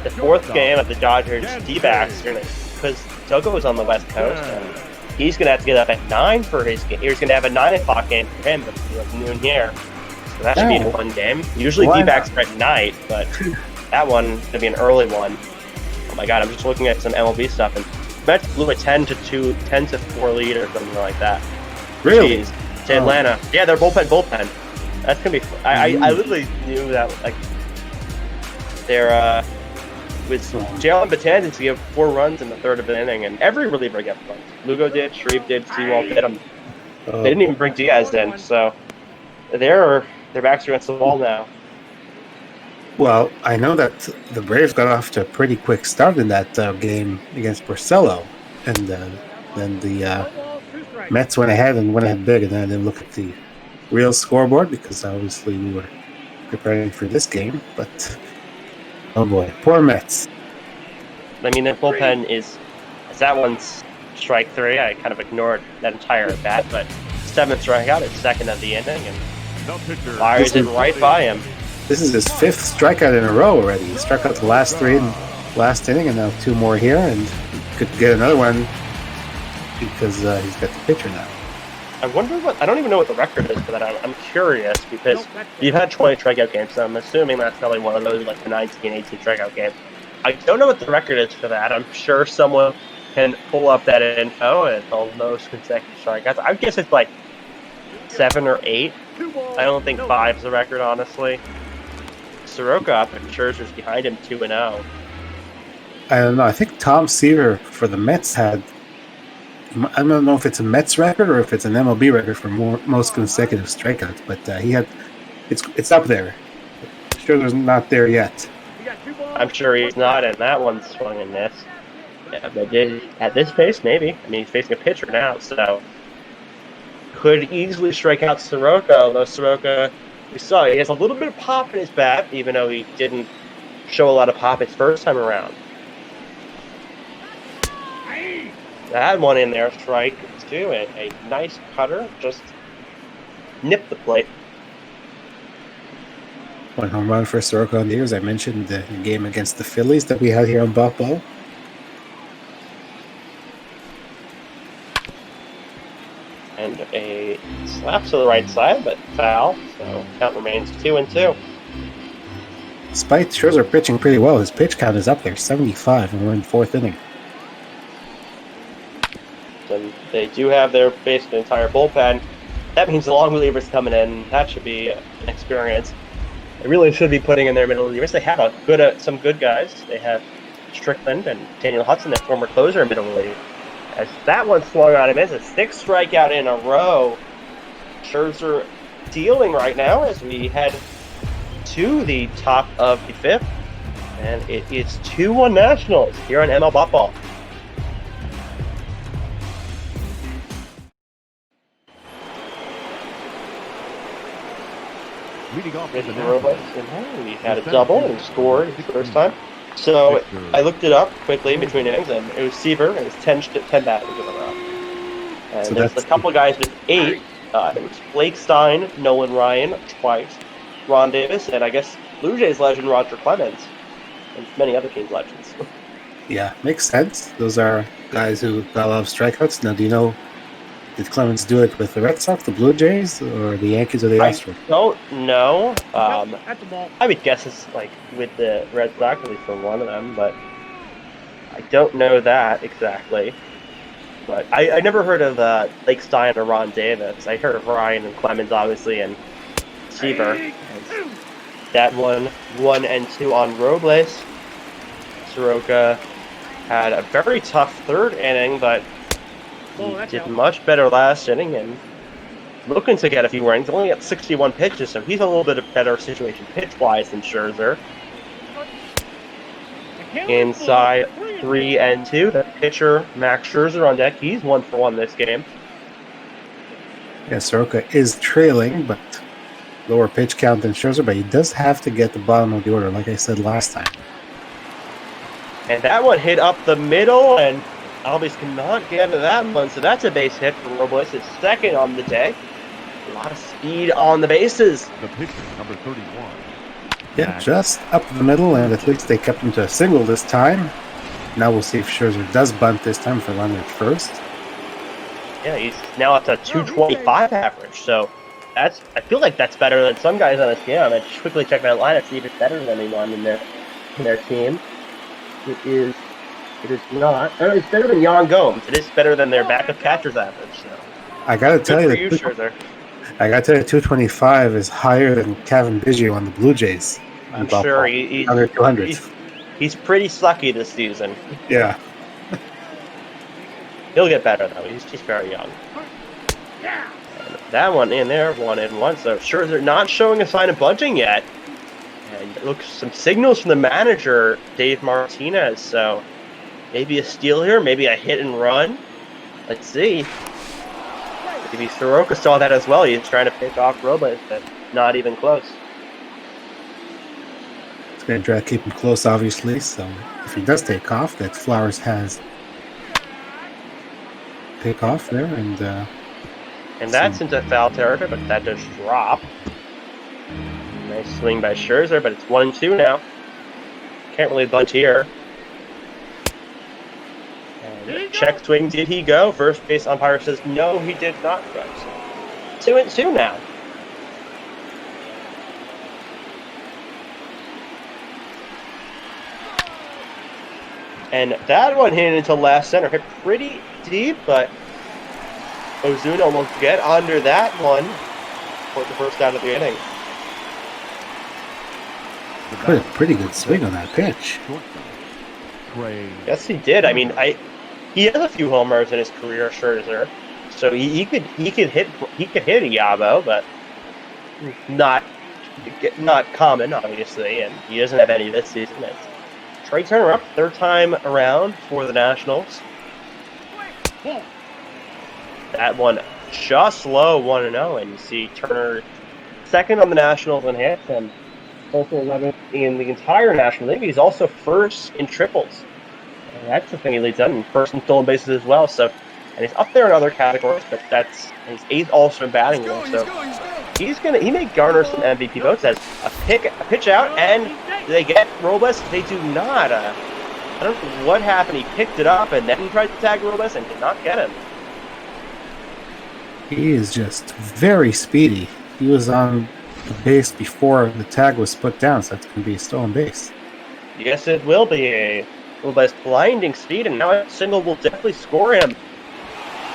the 4th game of the Dodgers D-backs, because Dogo was on the West Coast, and he's going to have to get up at 9 for his game. He's going to have a 9 o'clock game for him, but it's noon here. So that should be a fun game. Usually D-backs are at night, but that one is going to be an early one. Oh my god, I'm just looking at some MLB stuff, and Mets blew a 10-4 lead or something like that. Really? Jeez. To Atlanta. Yeah, they're bullpen. That's going to be fun. I literally knew that, like, they're, with Jalen Batanzas to give 4 runs in the 3rd of an inning, and every reliever gets runs. Lugo did, Shreve did, Sewald did them. They didn't even bring Diaz in, so their backs are against the wall now. Well, I know that the Braves got off to a pretty quick start in that game against Porcello, and then the Mets went ahead big, and then I didn't look at the real scoreboard because obviously we were preparing for this game, but oh boy, poor Mets. I mean, the bullpen is that one's strike 3. I kind of ignored that entire at bat, but 7th strikeout is 2nd of the inning, and fires it right by him. This is his 5th strikeout in a row already. He struck out the last 3 in last inning, and now 2 more here, and could get another one because he's got the pitcher now. I wonder I don't even know what the record is for that. I'm curious because you've had 20 strikeout games, so I'm assuming that's probably one of those, like the 19, 18 strikeout games. I don't know what the record is for that. I'm sure someone can pull up that info and the most consecutive strikeouts. I guess it's like 7 or 8. I don't think 5's the record, honestly. Soroka up and Scherzer's behind him 2-0. I don't know. I think Tom Seaver for the Mets had. I don't know if it's a Mets record or if it's an MLB record for most consecutive strikeouts, but he had. It's up there. Scherzer's not there yet. I'm sure he's not, and that one's swung and missed. Yeah, but at this pace, maybe. I mean, he's facing a pitcher now, so could easily strike out Soroka. Although Soroka, we saw he has a little bit of pop in his bat, even though he didn't show a lot of pop his first time around. That one in there, strike two, and a nice cutter, just nipped the plate. One home run for Soroka on the year, as I mentioned, the game against the Phillies that we had here on BotBall. And a slap to the right side, but foul, so count remains 2-2. Despite Scherzer pitching pretty well, his pitch count is up there, 75, and we're in the 4th inning. And they do have their basically entire bullpen. That means the long relievers coming in. That should be an experience. They really should be putting in their middle relievers. They have some good guys. They have Strickland and Daniel Hudson, their former closer, middle reliever. As that one swung on him, it's a 6th strikeout in a row. Scherzer dealing right now as we head to the top of the 5th. And it is 2-1 Nationals here on ML BotBall. Leading off with the He had a double and scored his first time. So I looked it up quickly between innings, and it was Seaver. It was 10 batters in a row. And So there's a couple of guys with 8. It was Blake Stein, Nolan Ryan twice, Ron Davis, and I guess Blue Jays legend Roger Clemens, and many other teams' legends. Yeah, makes sense. Those are guys who got a lot of strikeouts. Now, do you know, did Clemens do it with the Red Sox, the Blue Jays, or the Yankees, or the Astros? I don't know. At the ball. I would guess it's like with the Red Sox, at least for one of them, but I don't know that exactly. But I never heard of Blake Stein or Ron Davis. I heard of Ryan and Clemens, obviously, and Seaver. That 1-2 on Robles. Soroka had a very tough 3rd inning, but he did much better last inning and looking to get a few innings. Only got 61 pitches, so he's a little bit of better situation pitch-wise than Scherzer. Inside 3-2, the pitcher Max Scherzer on deck. He's 1-for-1 this game. Yeah, Soroka is trailing, but lower pitch count than Scherzer, but he does have to get the bottom of the order, like I said last time. And that one hit up the middle, and Albies cannot get to that one, so that's a base hit for Robles, his 2nd on the day. A lot of speed on the bases. the pitcher, number 31. Yeah, just up the middle, and at least they kept him to a single this time. Now we'll see if Scherzer does bunt this time for runner at first. Yeah, he's now up to 225 average, so I feel like that's better than some guys on this game. I'm going to quickly check my lineup, see if it's better than anyone in their team. It is not. It's better than Jan Gomes. It is better than their backup catcher's average. So. I gotta tell you, Good for you, Scherzer. 225 is higher than Kevin Biggio on the Blue Jays. I'm sure he's under 200. He's pretty sucky this season. Yeah. He'll get better though. He's very young. And that one in there, 1-1. So Scherzer not showing a sign of budging yet. And it looks some signals from the manager, Dave Martinez. So maybe a steal here, maybe a hit and run. Let's see. Maybe Soroka saw that as well. He's trying to pick off Robles, but not even close. It's going to try to keep him close, obviously. So if he does take off, that Flowers has pick off there. And that's into foul territory, but that does drop. Nice swing by Scherzer, but it's 1-2 now. Can't really bunt here. And check swing, did he go? First base umpire says no, he did not go. So 2-2 now. And that one hit into left center. Hit pretty deep, but Ozuna will get under that one for the first out of the inning. Put a pretty good swing on that pitch. Yes, he did. I mean, he has a few homers in his career, Scherzer. So he could hit a Yabo, but not common, obviously, and he doesn't have any this season. It's Trey Turner up, third time around for the Nationals. That one just low, 1-0, and you see Turner second on the Nationals in hits, and also 11th in the entire National League. He's also first in triples. And that's the thing he leads on, and first in stolen bases as well. So, and he's up there in other categories, but he's eighth also in batting there. So he may garner some MVP votes as a pitch out, and do they get Robles? They do not. I don't know what happened. He picked it up and then tried to tag Robles and did not get him. He is just very speedy. He was on the base before the tag was put down, so that's going to be a stolen base. Yes, it will be a Robles blinding speed, and now a single will definitely score him.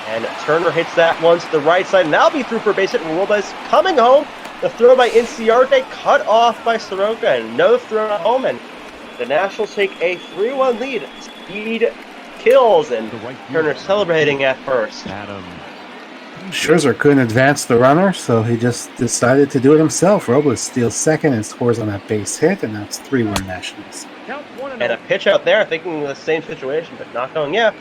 And Turner hits that one to the right side, and that'll be through for a base hit. Robles coming home. The throw by Inciarte cut off by Soroka, and no throw at home, and the Nationals take a 3-1 lead. Speed kills, and Turner celebrating at first. Scherzer couldn't advance the runner, so he just decided to do it himself. Robles steals second and scores on that base hit, and that's 3-1 Nationals. And a pitch out there, thinking the same situation, but not going, yeah.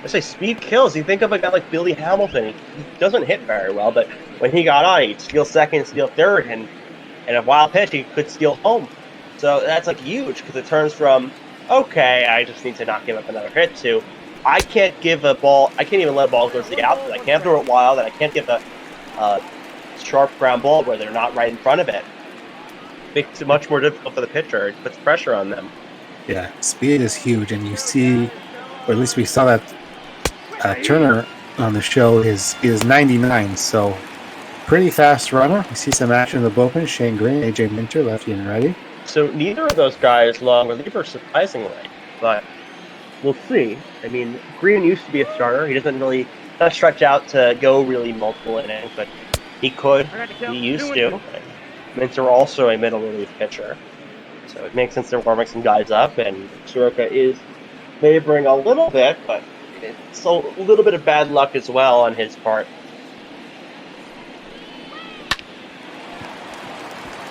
I say speed kills. You think of a guy like Billy Hamilton. He doesn't hit very well, but when he got on, he'd steal second, steal third, and a wild pitch, he could steal home. So that's like huge, because it turns from, okay, I just need to not give up another hit, to I can't even let a ball go to the outfield. I can't throw it wild, and I can't give a sharp ground ball where they're not right in front of it. Makes it much more difficult for the pitcher. It puts pressure on them. Yeah, speed is huge, and you see, or at least we saw that Turner on the show is 99, so pretty fast runner. You see some action in the bullpen. Shane Green, AJ Minter, lefty and righty. So neither of those guys long relievers, surprisingly, but we'll see. I mean, Green used to be a starter. He doesn't really stretch out to go really multiple innings, but he could. He used to. Minter also a middle relief pitcher, so it makes sense they're warming some guys up, and Soroka is favoring a little bit, but it's a little bit of bad luck as well on his part.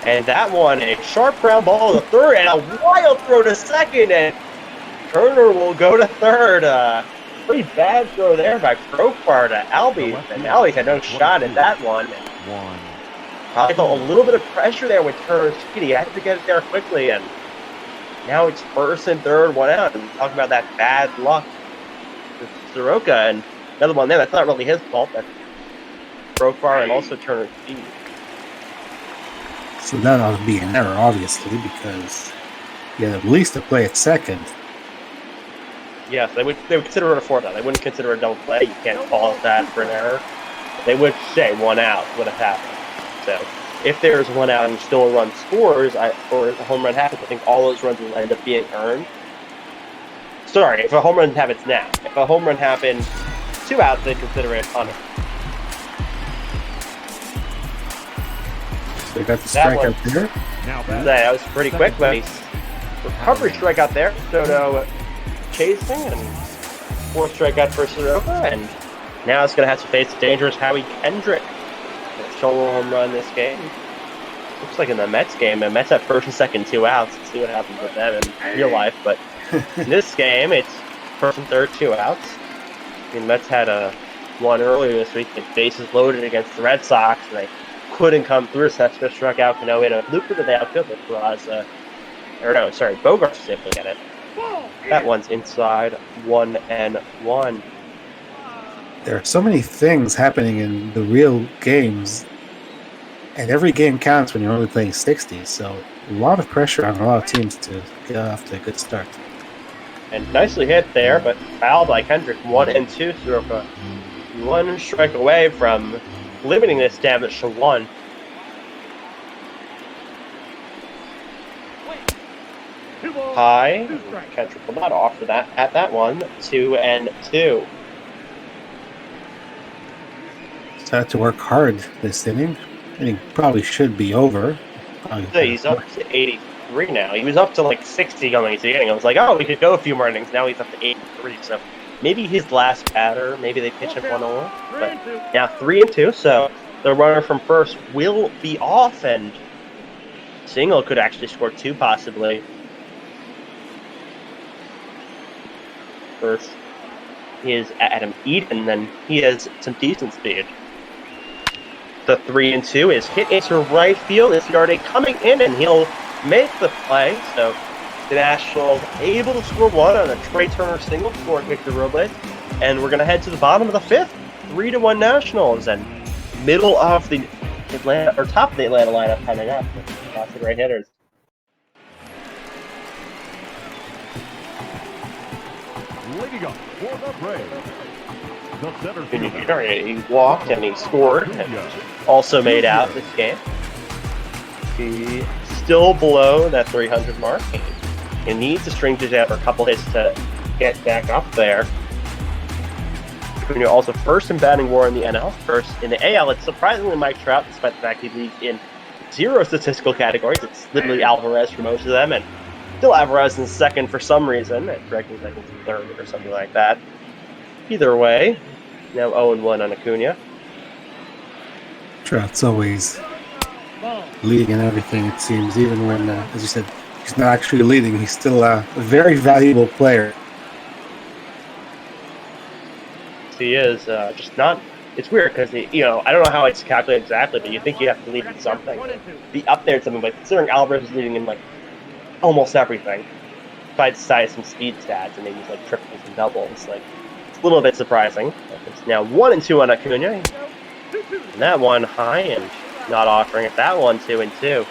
And that one, a sharp ground ball to third, and a wild throw to second, and Turner will go to third. Pretty bad throw there by Profar to Albies, and Albies had no shot at that one. Probably felt a little bit of pressure there with Turner's speed. He had to get it there quickly, and now it's first and third, one out. And talking about that bad luck with Soroka, and another one there, that's not really his fault. That's Profar and also Turner's speed. So that ought to be an error, obviously, because you had at least a play at second. Yes, they would consider it a fourth out. They wouldn't consider it a double play. You can't call that for an error. They would say one out would have happened. So if there's one out and still a run scores, or if a home run happens, I think all those runs will end up being earned. Sorry, if a home run happens now. If a home run happened 2 outs, they consider it unearned. So they got the strikeout there. That was pretty quick, but he's recovery strikeout there. Soto chasing, and fourth strikeout for Soroka, and now it's going to have to face the dangerous Howie Kendrick. Solo home run this game. Looks like in the Mets game, the Mets have first and second 2 outs. Let's see what happens with them in real life, but in this game, it's first and third 2 outs. I mean, the Mets had one earlier this week, with bases loaded against the Red Sox, and they couldn't come through, so that's just struck out Cano in a loop to the outfield, but Bogarts was able to get it. That one's inside, 1-1. There are so many things happening in the real games, and every game counts when you're only playing 60, so a lot of pressure on a lot of teams to get off to a good start. And nicely hit there, but fouled by Kendrick, 1-2, Soroka. 1 strike away from limiting this damage to 1. high. Can't triple that off for that at that one. 2-2. He's had to work hard this inning. Inning probably should be over. So he's up to 83 now. He was up to like 60 going into the inning. I was like, oh, we could go a few more innings. Now he's up to 83. So maybe his last batter, maybe they pitch him 1-0. But now 3-2. So the runner from first will be off, and Single could actually score 2 possibly. First is Adam Eden, then he has some decent speed. The 3-2 is hit into right field. It's Yarde coming in, and he'll make the play. So the Nationals able to score 1 on a Trey Turner single for Victor Robles. And we're going to head to the bottom of the 5th. 3-1 Nationals, and middle of the Atlanta, or top of the Atlanta lineup coming up. Lots of great hitters. Leading up for the Braves. The center fielder. He walked and he scored, and also made out this game. He's still below that 300 mark. He needs to string together a couple hits to get back up there. You're also first in batting WAR in the NL, first in the AL. It's surprisingly Mike Trout, despite the fact he leads in 0 statistical categories. It's literally Alvarez for most of them, and still Alvarez in second for some reason, and Bregman's I think third or something like that. Either way, now 0-1 on Acuna. Trout's always leading in everything, it seems, even when, as you said, he's not actually leading. He's still a very valuable player. He is just not. It's weird because I don't know how it's calculated exactly, but you think you have to lead in something, be up there in something. But considering Alvarez is leading in like almost everything, besides some speed stats and maybe like triples and doubles, like it's a little bit surprising. It's now 1-2 on Acuna, and that one high and not offering it. That one 2-2.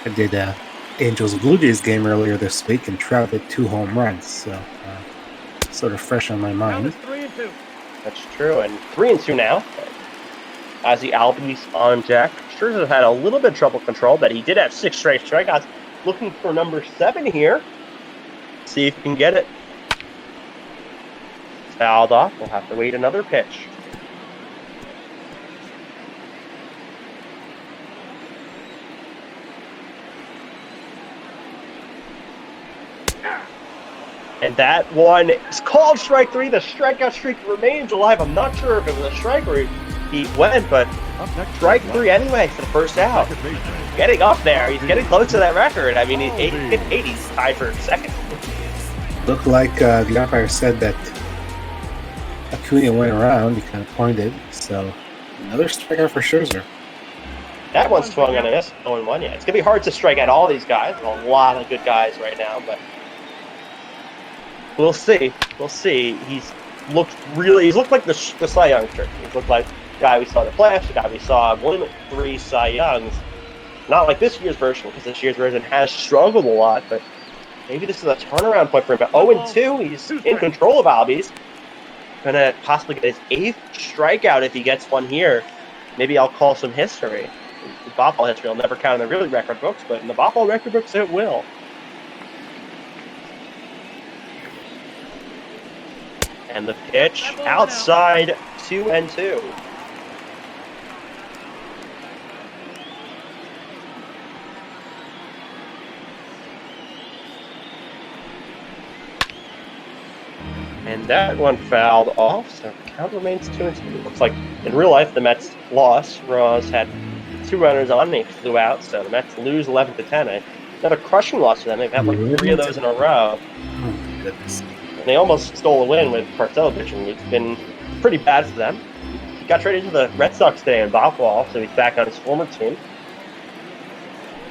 I did Angels Blue Jays game earlier this week, and Trout hit 2 home runs, so sort of fresh on my mind. That's true, and 3-2 now. As the Albies on deck, Scherzer had a little bit of trouble control, but he did have 6 straight strikeouts. Looking for number 7 here. See if he can get it. Fouled off. We'll have to wait another pitch. And that one is called strike 3. The strikeout streak remains alive. I'm not sure if it was a strike or he went, but strike 3 anyway for the first out. Getting up there. He's getting close to that record. I mean, he's 80. He's tied for second. Looked like the umpire said that Acuna went around. He kind of pointed. So another strikeout for Scherzer. That one swung on a miss. 0-1. Yeah, it's going to be hard to strike out all these guys. There's a lot of good guys right now, but we'll see. We'll see. He's looked like the Cy Young trick. He's looked like the guy we saw in the playoffs, the guy we saw win 3 Cy Youngs. Not like this year's version, because this year's version has struggled a lot, but maybe this is a turnaround point for him. But 0-2, he's in control of Albies. Gonna possibly get his 8th strikeout if he gets one here. Maybe I'll call some history. The BotBall history will never count in the real record books, but in the BotBall record books it will. And the pitch outside 2-2. And that one fouled off, so the count remains 2-2. Looks like in real life the Mets lost. Ross had 2 runners on, they flew out, so the Mets lose 11-10. Another crushing loss for them. They've had like 3 of those in a row. Oh my goodness. They almost stole a win with Parcello pitching. It's been pretty bad for them. He got traded to the Red Sox today in BotBall, so he's back on his former team.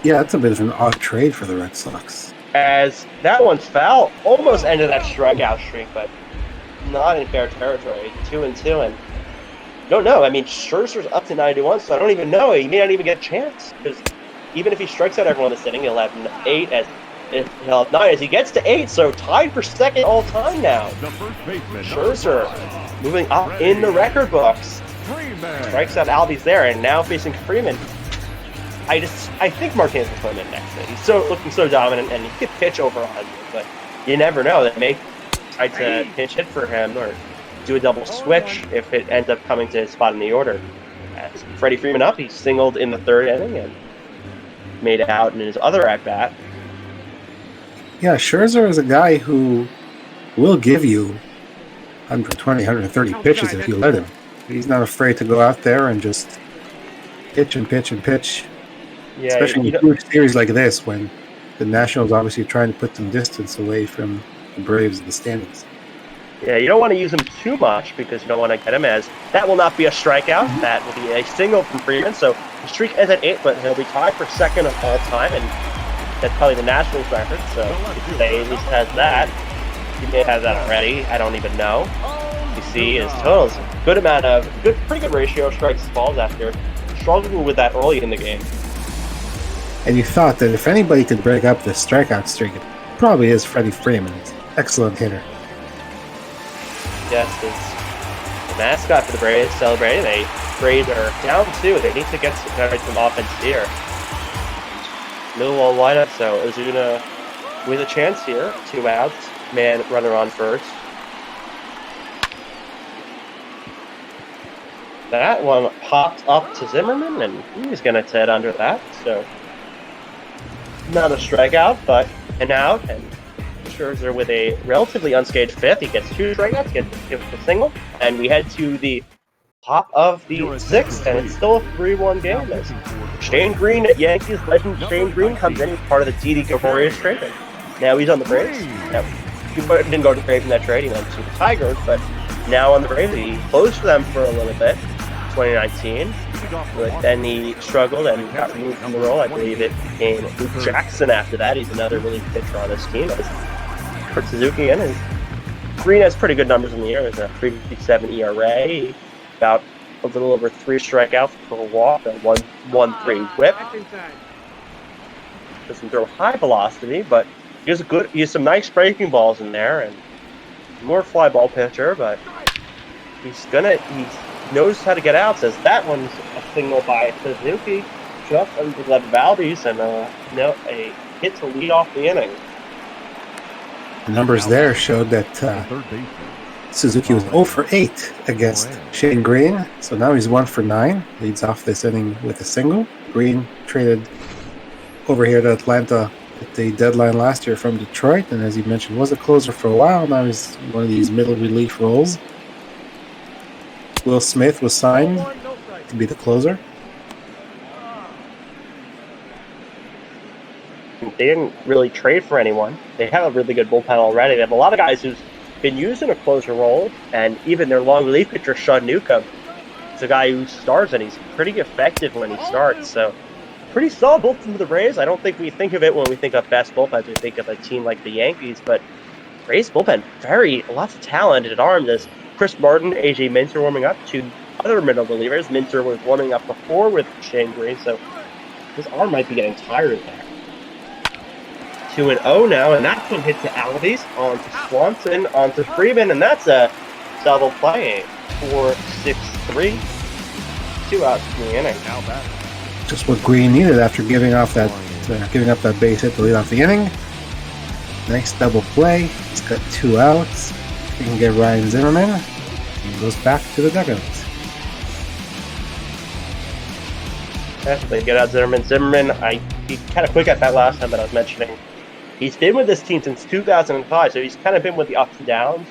Yeah, that's a bit of an odd trade for the Red Sox. As that one's foul, almost ended that strikeout streak, but not in fair territory. 2-2, and don't know. I mean, Scherzer's up to 91, so I don't even know. He may not even get a chance, because even if he strikes out everyone this inning, he'll have 8 as he'll have 9 as he gets to 8, so tied for second all time now. Scherzer moving up in the record books. Strikes out Albies there, and now facing Freeman. I think Martinez will come in next inning. He's looking so dominant, and he could pitch over 100, but you never know. They may try to pinch hit for him or do a double switch if it ends up coming to his spot in the order. As Freddie Freeman up, he singled in the 3rd inning and made out in his other at-bat. Yeah, Scherzer is a guy who will give you 120, 130 pitches if you let him. He's not afraid to go out there and just pitch and pitch and pitch. Yeah, especially in a huge series like this, when the Nationals obviously trying to put some distance away from the Braves in the standings. Yeah, you don't want to use him too much because you don't want to get him as that will not be a strikeout. That will be a single from Freeman. So the streak ends at 8, but he'll be tied for 2nd of all time, and that's probably the Nationals record. So if they at least has that, he may have that already. I don't even know. You see his totals, pretty good ratio of strikes to balls after struggling with that early in the game. And you thought that if anybody could break up this strikeout streak, it probably is Freddie Freeman. Excellent hitter. Yes, the mascot for the Braves celebrating. The Braves are down 2. They need to generate some offense here. Millwall lineup, so Ozuna with a chance here. 2 outs. Man, runner on first. That one popped up to Zimmerman, and he's going to head under that. So, not a strikeout, but an out. And Scherzer with a relatively unscathed 5th. He gets 2 strikeouts, gives a single, and we head to the top of the 6th, and it's still a 3-1 game. As Shane Green, Yankees legend Shane Green, comes in as part of the Didi Gregorius trade. Now he's on the Braves. Now, he didn't go to the Braves in that trade. He went to the Tigers, but now on the Braves, he closed for them for a little bit. 2019, but then he struggled and got removed from the role. I believe it became Luke Jackson after that. He's another really pitcher on this team. Kurt Suzuki in, and Green has pretty good numbers in the year. There's a 3.57 ERA, about a little over 3 strikeouts per walk, a 1.13 whip. Doesn't throw high velocity, but he has some nice breaking balls in there, and more fly ball pitcher, but he knows how to get out. Says that one's a single by Suzuki, just under the Valdez, and a hit to lead off the inning. The numbers there showed that Suzuki was 0 for 8 against Shane Green, so now he's 1 for 9. Leads off this inning with a single. Green traded over here to Atlanta at the deadline last year from Detroit, and as you mentioned, was a closer for a while. Now he's one of these middle relief roles. Will Smith was signed to be the closer. They didn't really trade for anyone. They have a really good bullpen already. They have a lot of guys who's been used in a closer role, and even their long relief pitcher, Sean Newcomb, is a guy who starts, and he's pretty effective when he starts. So, pretty solid bullpen for the Braves. I don't think we think of it when we think of best bullpens. We think of a team like the Yankees, but Braves bullpen, lots of talented arms. As Chris Martin, AJ Minter warming up, 2 other middle relievers. Minter was warming up before with Shane Green, so his arm might be getting tired there. 2-0 now, and that's one hit to Alves, on to Swanson, on to Freeman, and that's a double play. 4-6-3. 2 outs in the inning. Just what Green needed after giving up that base hit to lead off the inning. Nice double play. He's got 2 outs. He can get Ryan Zimmerman. He goes back to the dugout. Definitely get out Zimmerman. He kind of quick at that last time that I was mentioning. He's been with this team since 2005, so he's kind of been with the ups and downs.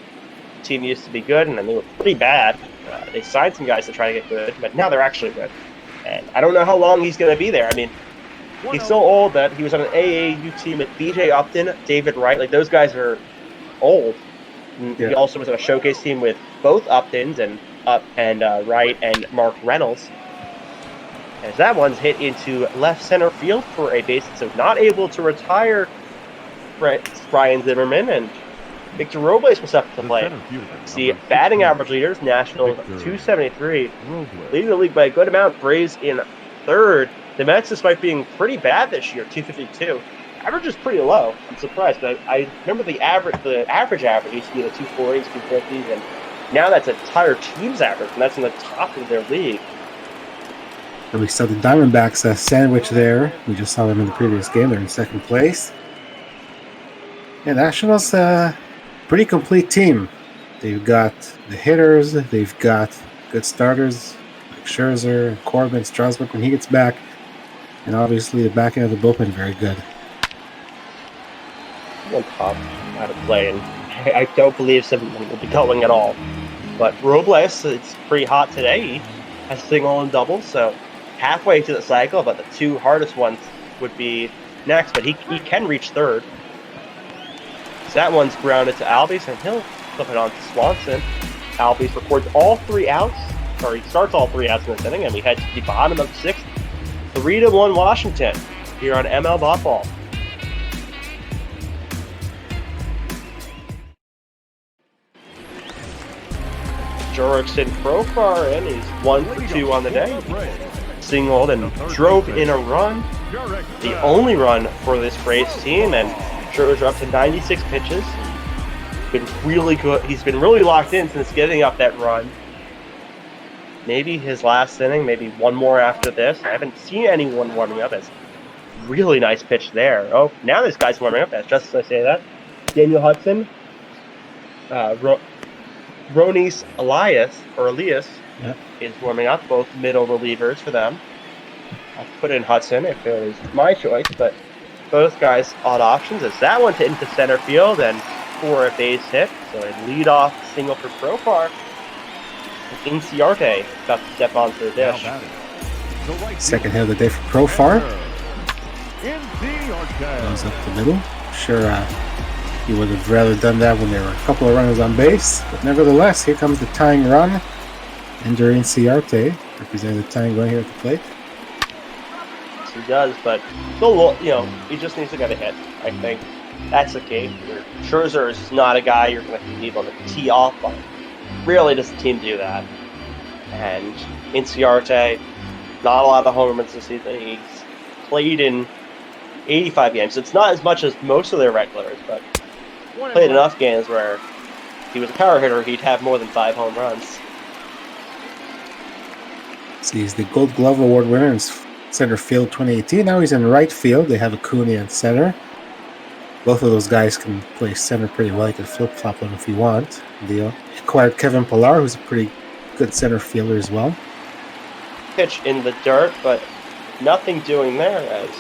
The team used to be good, and then they were pretty bad. They signed some guys to try to get good, but now they're actually good. And I don't know how long he's going to be there. I mean, he's so old that he was on an AAU team with BJ Upton, David Wright. Like, those guys are old. Yeah. He also was on a showcase team with both Uptons and Wright and Mark Reynolds. As that one's hit into left center field for a base, so not able to retire Ryan Zimmerman, and Victor Robles was up to play. See, batting average leaders, Nationals 273, leading the league by a good amount. Braves in 3rd. The Mets, despite being pretty bad this year, 252. Average is pretty low. I'm surprised, but I remember the average used to be the 240s, 250s, and now that's a entire team's average, and that's in the top of their league. And we saw the Diamondbacks sandwich there. We just saw them in the previous game. They're in second place. Yeah, Nationals, pretty complete team. They've got the hitters. They've got good starters like Scherzer, Corbin, Strasburg when he gets back. And obviously the back end of the bullpen very good. One top out of play, and I don't believe Simmons will be going at all. But Robles, it's pretty hot today. He has a single and double, so halfway to the cycle, but the two hardest ones would be next. But he can reach third. So that one's grounded to Albies, and he'll flip it on to Swanson. Albies records all 3 outs, or he starts all 3 outs in this inning, and we head to the bottom of the 6th. 3-1 Washington here on ML BotBall. Jurickson Profar in. He's 1 for 2 on the day. Singled and drove in a run. The only run for this Braves team, and Scherzer up to 96 pitches. He's been really good. He's been really locked in since getting up that run. Maybe his last inning, maybe one more after this. I haven't seen anyone warming up. It's really nice pitch there. Oh, now this guy's warming up. As just as I say that, Daniel Hudson, Ronis Elias is warming up, both middle relievers for them. I'll put in Hudson if it was my choice, but both guys odd options. As that one to into center field and for a base hit, so a leadoff single for Profar. Inciarte about to step onto the dish. Second hit of the day for Profar. Goes up the middle. Sure, he would have rather done that when there were a couple of runners on base. But nevertheless, here comes the tying run. Ender Inciarte, representing the tying run here at the plate. Yes, he does, but still, he just needs to get a hit. I think that's the case. Scherzer is not a guy you're going to be able to tee off on. Rarely does the team do that. And Inciarte, not a lot of home runs this season. He's played in 85 games. It's not as much as most of their regulars, but played enough games where if he was a power hitter, he'd have more than 5 home runs. So he's the Gold Glove Award winner in center field 2018. Now he's in right field. They have Acuna in center. Both of those guys can play center pretty well. You can flip-flop them if you want. They acquired Kevin Pillar, who's a pretty good center fielder as well. Pitch in the dirt, but nothing doing there as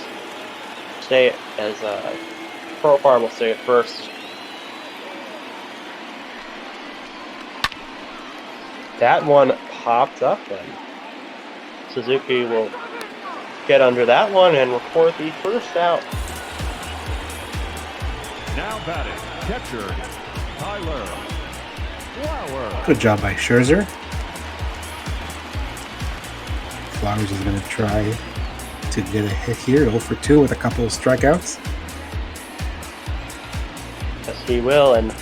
Profar will stay at first. That one popped up, and Suzuki will get under that one and record the first out. Now batting, catcher, Tyler Flowers. Good job by Scherzer. Flowers is going to try to get a hit here, 0 for 2 with a couple of strikeouts. Yes, he will, and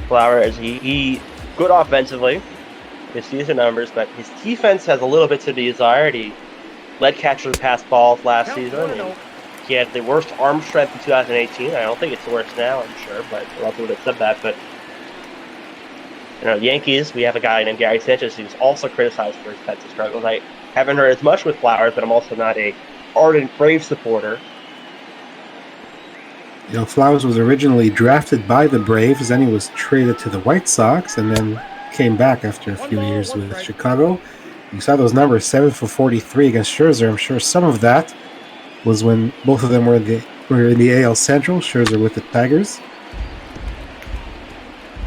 Flowers, he good offensively, his season numbers, but his defense has a little bit to be desired. He led catchers pass balls last season. And he had the worst arm strength in 2018. I don't think it's worse now, I'm sure, but a lot of people would have said that. But Yankees, we have a guy named Gary Sanchez who's also criticized for his defensive struggles. I haven't heard as much with Flowers, but I'm also not a ardent Braves supporter. Flowers was originally drafted by the Braves, then he was traded to the White Sox, and then came back after a few years with Chicago. You saw those numbers, 7 for 43 against Scherzer. I'm sure some of that was when both of them were in the AL Central, Scherzer with the Tigers.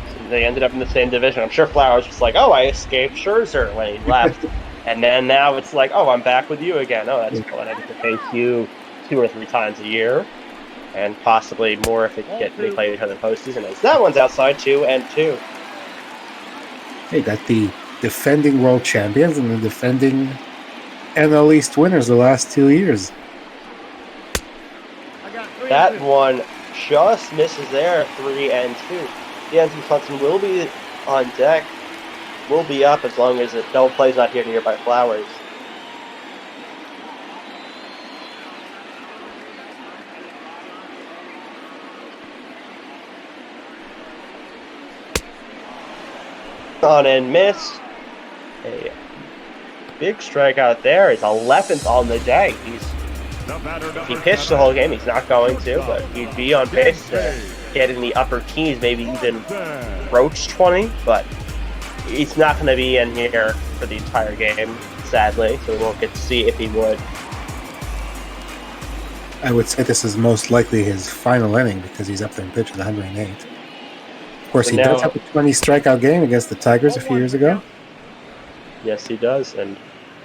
So they ended up in the same division. I'm sure Flowers was like, oh, I escaped Scherzer when he left. And then now it's like, oh, I'm back with you again. Oh, that's cool. And I get to face you 2 or 3 times a year. And possibly more if they play each other in postseason. As that one's outside 2-2. Hey, got the defending world champions and the defending NL East winners the last 2 years. That one just misses there, 3-2. Anthony Hudson will be on deck, will be up as long as the double play's not hit here by Flowers. On and miss. A big strikeout there. His 11th on the day. If he pitched the whole game, he's not going to, but he'd be on pace to get in the upper teens, maybe even approach 20, but he's not going to be in here for the entire game, sadly, so we won't get to see if he would. I would say this is most likely his final inning because he's up there and pitched at 108. Of course, he does have a 20 strikeout game against the Tigers a few years ago. Yes, he does, and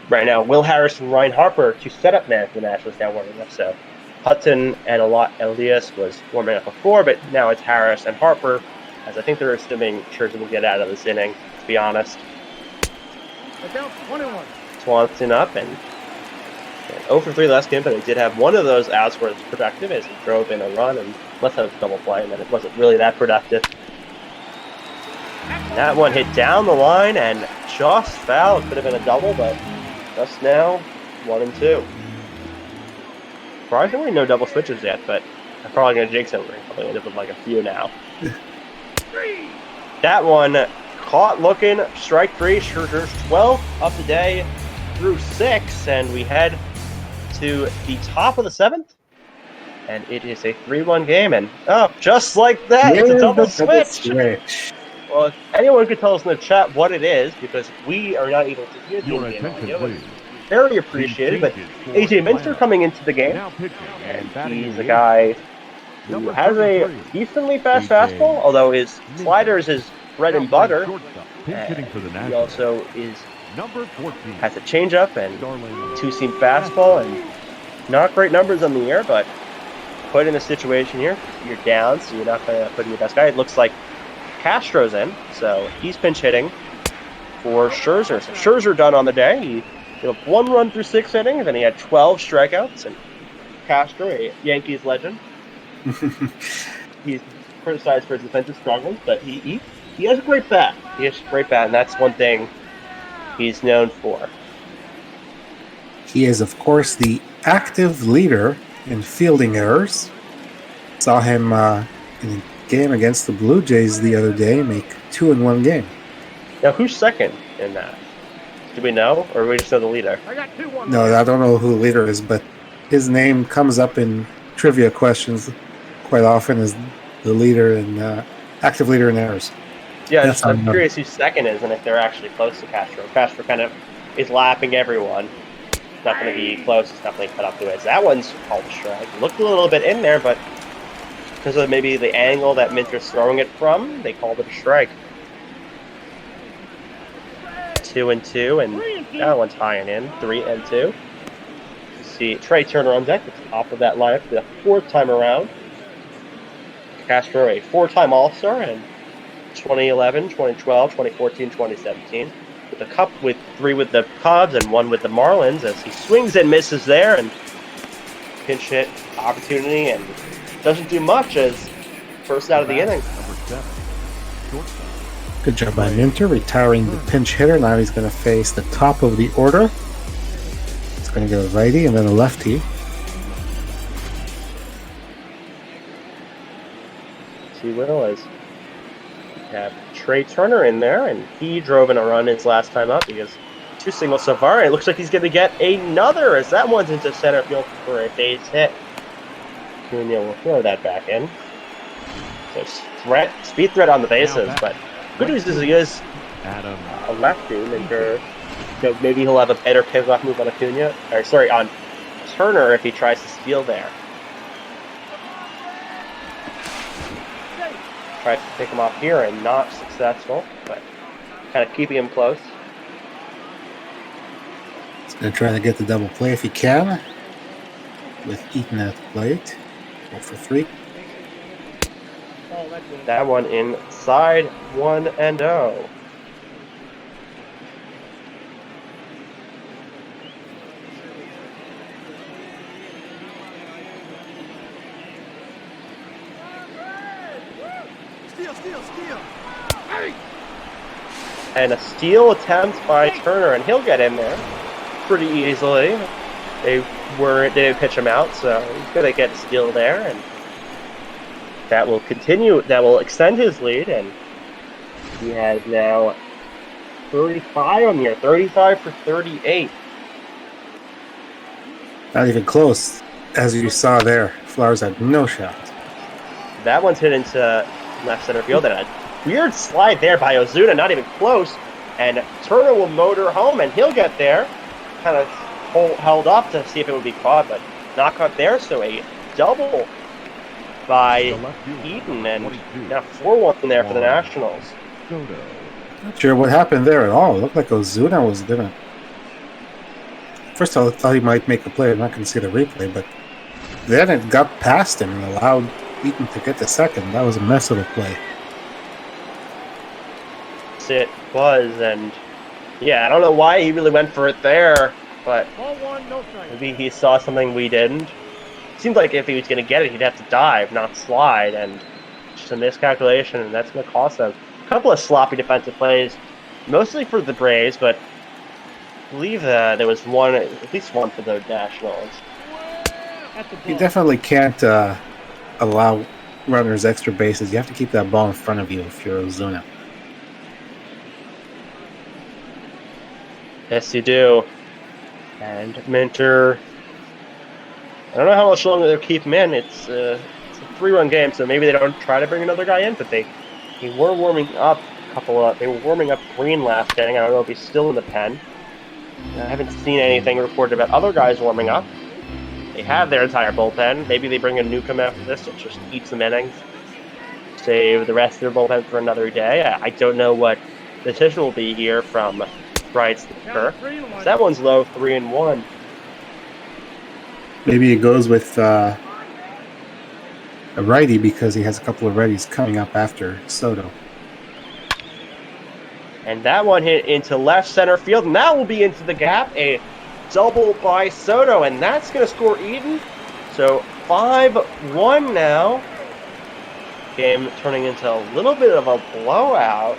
right now, Will Harris and Ryan Harper to set up man for the Nationals now warming up. So Hudson and Elias was warming up before, but now it's Harris and Harper, as I think they're assuming Scherzer will get out of this inning, to be honest. Account 21. Swanson up and 0 for 3 last game, but he did have one of those outs where it's productive as he drove in a run and left out a double play, and then it wasn't really that productive. That one hit down the line and just foul. It could have been a double, but just now, 1 and 2. Surprisingly, no double switches yet, but I'm probably going to jinx it. We're probably end up with like a few now. That one caught looking, strike 3. Scherzer's 12th of the day through 6, and we head to the top of the 7th. And it is a 3-1 game, and just like that, it's a double switch. Well, if anyone could tell us in the chat what it is, because we are not able to hear the game audio, very appreciated. But AJ Minter coming into the game, and he's a guy who has a decently fast fastball, although his slider is his bread and butter. He also has a changeup and two-seam fastball, and not great numbers on the year, but put in a situation here, you're down, so you're not going to put in your best guy. It looks like Castro's in, so he's pinch hitting for Scherzer. So Scherzer done on the day. He gave up 1 run through 6 innings, and he had 12 strikeouts. And Castro, a Yankees legend, he's criticized for his defensive struggles, but he has a great bat. He has a great bat, and that's one thing he's known for. He is, of course, the active leader in fielding errors. Saw him in game against the Blue Jays the other day make 2 in 1 game. Now, who's second in that? Do we know, or do we just know the leader? I got 2-1. No, I don't know who the leader is, but his name comes up in trivia questions quite often as the leader in active leader in errors. Yeah, I'm curious who second is and if they're actually close to Castro. Castro kind of is lapping everyone. It's not going to be close. It's definitely cut up to it. That one's called a strike. Looked a little bit in there, but because of maybe the angle that Minter's throwing it from, they called it a strike. 2 and 2, and that one's high and in. 3 and 2. You see Trey Turner on deck at the top of that lineup for the 4th time around. Castro, a 4-time All-Star, and 2011, 2012, 2014, 2017. With a cup with 3 with the Cubs and 1 with the Marlins, as he swings and misses there, and pinch hit opportunity, and doesn't do much as first out of the inning. Good job by Minter, retiring the pinch hitter. Now he's going to face the top of the order. He's going to go righty and then a lefty. He will, as we have Trey Turner in there, and he drove in a run his last time up. He has 2 singles so far, and it looks like he's going to get another, as that one's into center field for a base hit. Cunha will throw that back in. So speed threat on the bases, but good news is he is a lefty, and maybe he'll have a better pickoff move on Acuna, on Turner if he tries to steal there. Tries to pick him off here and not successful, but kind of keeping him close. He's going to try to get the double play if he can, with Eaton at the plate. 0 for 3. That one inside, 1 and 0. And a steal attempt by Turner, and he'll get in there pretty easily. They didn't pitch him out, so he's going to get a steal there, and that will continue. That will extend his lead, and he has now 35 on the year, 35 for 38. Not even close. As you saw there, Flowers had no shot. That one's hit into left center field, and a weird slide there by Ozuna, not even close. And Turner will motor home, and he'll get there. Kind of held up to see if it would be caught, but not caught there. So a double by Eaton, and now 4-1 there for the Nationals. Not sure what happened there at all. It looked like Ozuna was gonna. First of all, I thought he might make a play. I'm not going to see the replay, but then it got past him and allowed Eaton to get the second. That was a mess of a play. It was, and yeah, I don't know why he really went for it there, but Ball one, no strike. maybe he saw something we didn't. Seemed like if he was going to get it, he'd have to dive, not slide, and just a miscalculation, and that's going to cost them. A couple of sloppy defensive plays, mostly for the Braves, but I believe there was at least one for the Nationals. You definitely can't allow runners extra bases. You have to keep that ball in front of you if you're Ozuna. Yes, you do. And Minter, I don't know how much longer they'll keep him in. It's a 3-run game, so maybe they don't try to bring another guy in, but they were warming up they were warming up Green last inning. I don't know if he's still in the pen. I haven't seen anything reported about other guys warming up. They have their entire bullpen. Maybe they bring a Newcomb after this to just eat some innings. Save the rest of their bullpen for another day. I don't know what the decision will be here from Bryce Kirk. So that one's low, 3-1. Maybe he goes with a righty because he has a couple of righties coming up after Soto. And that one hit into left center field, and that will be into the gap. A double by Soto, and that's going to score Eden. So 5-1 now. Game turning into a little bit of a blowout.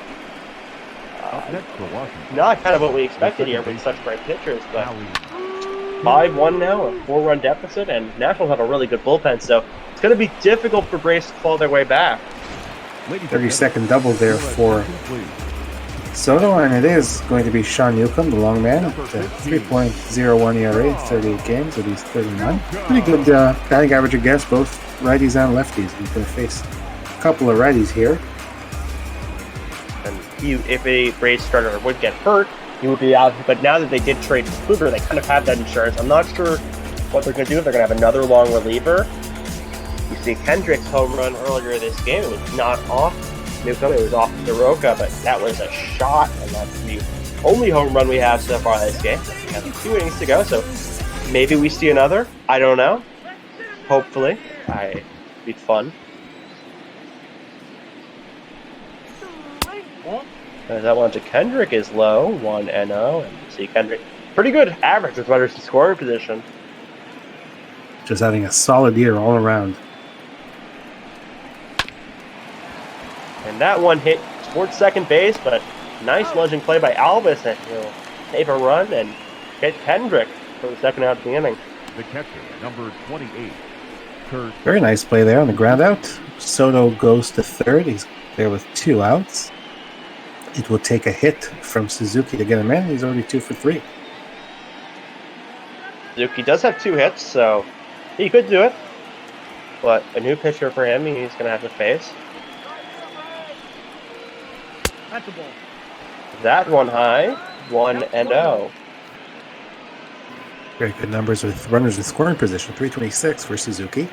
Not kind of what we expected here with such great pitchers, but 5-1 now, a 4-run deficit, and Nationals have a really good bullpen, so it's going to be difficult for Braves to claw their way back. 30-second double there for Soto, and it is going to be Sean Newcomb, the long man, at 3.01 ERA, 38 games, with these 39. Pretty good batting average against both righties and lefties. He's going to face a couple of righties here. And if a Braves starter would get hurt, he would be out. But now that they did trade Kluber, they kind of have that insurance. I'm not sure what they're going to do. If they're going to have another long reliever. You see Kendrick's home run earlier this game. It was not off Newcomb. It was off Soroka, but that was a shot, and that's the only home run we have so far this game. We have 2 innings to go, so maybe we see another. I don't know. Hopefully. It'd be fun. That one to Kendrick is low, 1-0, and you see Kendrick, pretty good average with runners in scoring position. Just having a solid year all around. And that one hit towards second base, but nice lunging play by Alvis, and he'll save a run and hit Kendrick for the second out of the inning. The catcher, number 28, Kurt. Very nice play there on the ground out. Soto goes to third. He's there with 2 outs. It will take a hit from Suzuki to get him in. He's already 2 for 3. Suzuki does have 2 hits, so he could do it. But a new pitcher for him, he's going to have to face. That's a ball. That one high, 1-0. Very good numbers with runners in scoring position. 326 for Suzuki.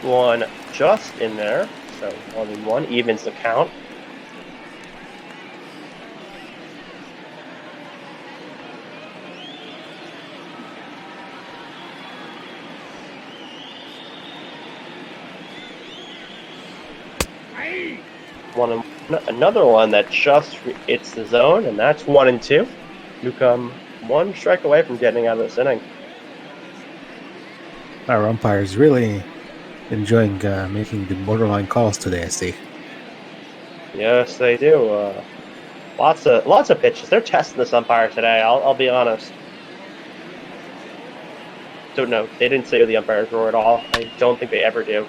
One just in there, so 1-1 evens the count. Another one that just hits the zone, and that's 1-2. Newcomb 1 strike away from getting out of this inning. Our umpires really enjoying making the borderline calls today, I see. Yes, they do. Lots of pitches. They're testing this umpire today. I'll be honest. don't know. They didn't say who the umpires were at all. I don't think they ever do.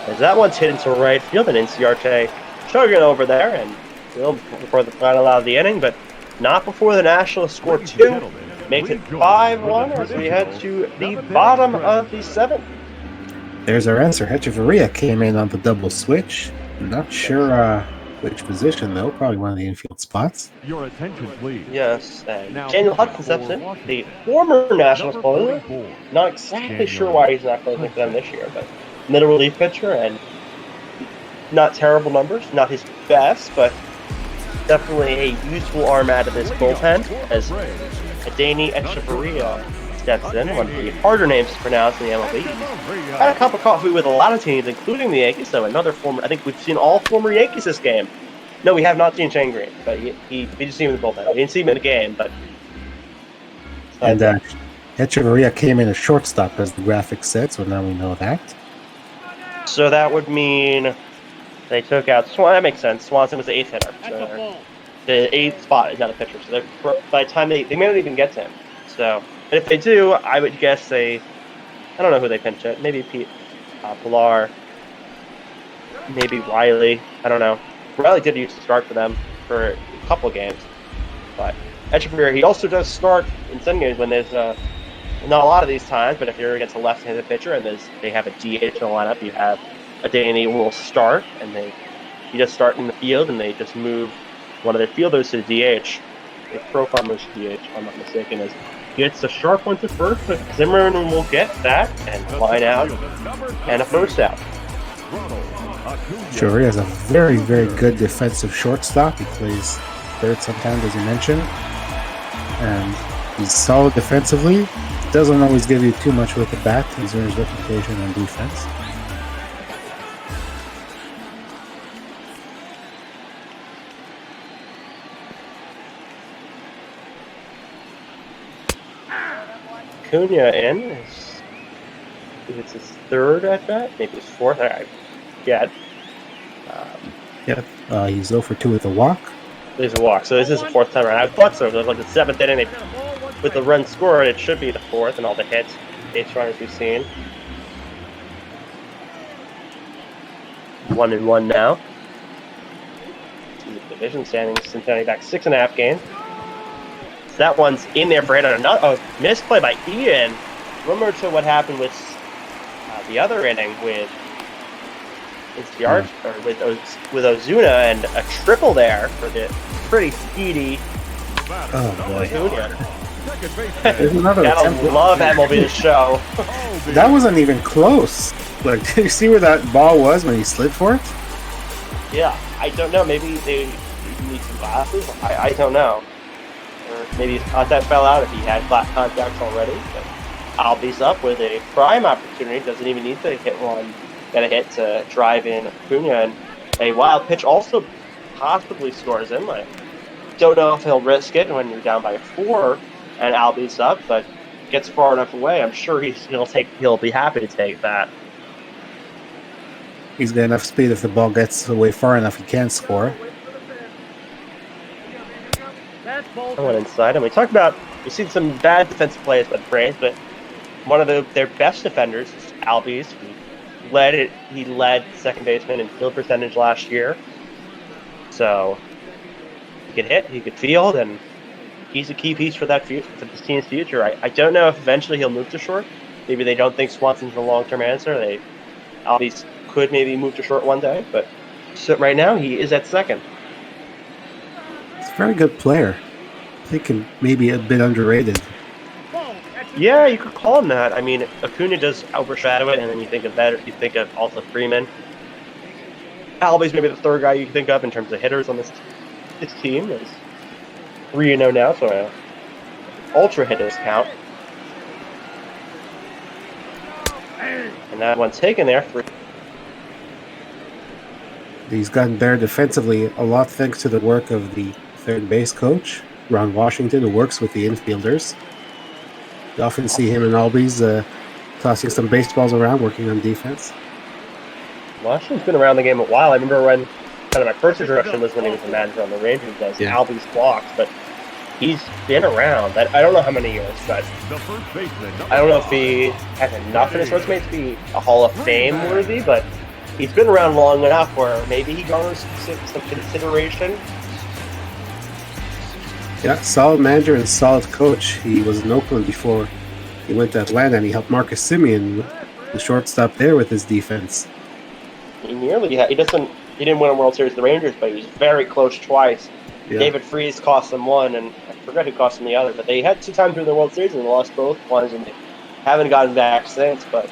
As that one's hit into right field, and NCRJ chugging over there, and still before the final out of the inning, but not before the Nationals score two. Makes it 5-1 as we head to the bottom of the seventh. There's our answer. Hechavarria came in on the double switch. Not sure which position, though. Probably one of the infield spots. Your attention, please. Yes, and Now, Daniel Hudson steps in, the former Nationals closer. Not exactly sure why he's not closing for them this year, but middle relief pitcher and not terrible numbers. Not his best, but definitely a useful arm out of this bullpen as Adani Echeverria steps in, one of the harder names to pronounce in the MLB. Had a cup of coffee with a lot of teams, including the Yankees, so another former, I think we've seen all former Yankees this game. No, we have not seen Shane Green, but we just see him in the bullpen. We didn't see him in the game, but... And Echeverria came in a shortstop, as the graphic said, so now we know that. So that would mean they took out Swan. That makes sense. Swanson was the 8th hitter. So the 8th spot is not a pitcher. So by the time they may not even get to him. So, and if they do, I would guess I don't know who they pinch at. Maybe Pete Pilar. Maybe Riley. I don't know. Riley did used to start for them for a couple of games. But Echeverria, he also does start in some games when there's not a lot of these times, but if you're against a left-handed pitcher and they have a DH in the lineup, you have a Danny will start, and you just start in the field, and they just move one of their fielders to the DH. The profile moves to DH, if I'm not mistaken, is gets a sharp one to first, but Zimmerman will get that and line out and a first out. Sure, he has a very, very good defensive shortstop. He plays third sometimes, as you mentioned, and he's solid defensively. Doesn't always give you too much with the bat. He's earned his reputation on defense. Cunha in. It's his third at bat, maybe his fourth. All right, yeah. He's 0 for 2 with a walk. There's a walk, so this is the fourth time around. I thought so. It was like the 7th inning. With the run scored, it should be the 4th, and all the hits, base runners we've seen. 1-1 now. Division standings, Cincinnati back 6.5 games. So that one's in there for hit on another misplay by Ian. Similar to what happened with the other inning with or with Ozuna, and a triple there for the pretty speedy Ozuna. There's another attempt. Love MLB's show. That wasn't even close. Like, did you see where that ball was when he slid for it? Yeah, I don't know. Maybe they need some glasses. I don't know. Or maybe his contact fell out if he had flat contacts already. But Albies up with a prime opportunity. Doesn't even need to hit one. Got a hit to drive in Acuna, and a wild pitch also possibly scores him. I don't know if he'll risk it when you're down by 4 and Albies up, but gets far enough away. I'm sure he'll be happy to take that. He's got enough speed. If the ball gets away far enough, he can score. I went inside, and we've seen some bad defensive plays by the Braves, but one of their best defenders is Albies. He led second baseman in field percentage last year. So he could hit, he could field, and he's a key piece for this team's future. I don't know if eventually he'll move to short. Maybe they don't think Swanson's a long-term answer. Albies could maybe move to short one day, but so right now he is at second. He's a very good player. I think maybe a bit underrated. Yeah, you could call him that. I mean, Acuna does overshadow it, and then you think of also Freeman. Albies maybe the third guy you can think of in terms of hitters on this team. Is 3-0 now, so ultra hitters count. And that one's taken there for. He's gotten better defensively a lot thanks to the work of the third base coach, Ron Washington, who works with the infielders. You often see him and Albies tossing some baseballs around, working on defense. Washington's been around the game a while. I remember when kind of my first introduction was when he was the manager on the Rangers as Albies blocks, but he's been around. I don't know how many years, but The first baseman. I don't know if he has enough in his resume to be a Hall of Fame worthy, but he's been around long enough where maybe he garners some consideration. Yeah, solid manager and solid coach. He was in Oakland before he went to Atlanta, and he helped Marcus Semien, the shortstop there, with his defense. He didn't win a World Series with the Rangers, but he was very close twice. Yeah. David Freese cost them one, and I forget who cost them the other, but they had 2 times in the World Series and they lost both ones, and they haven't gotten back since. But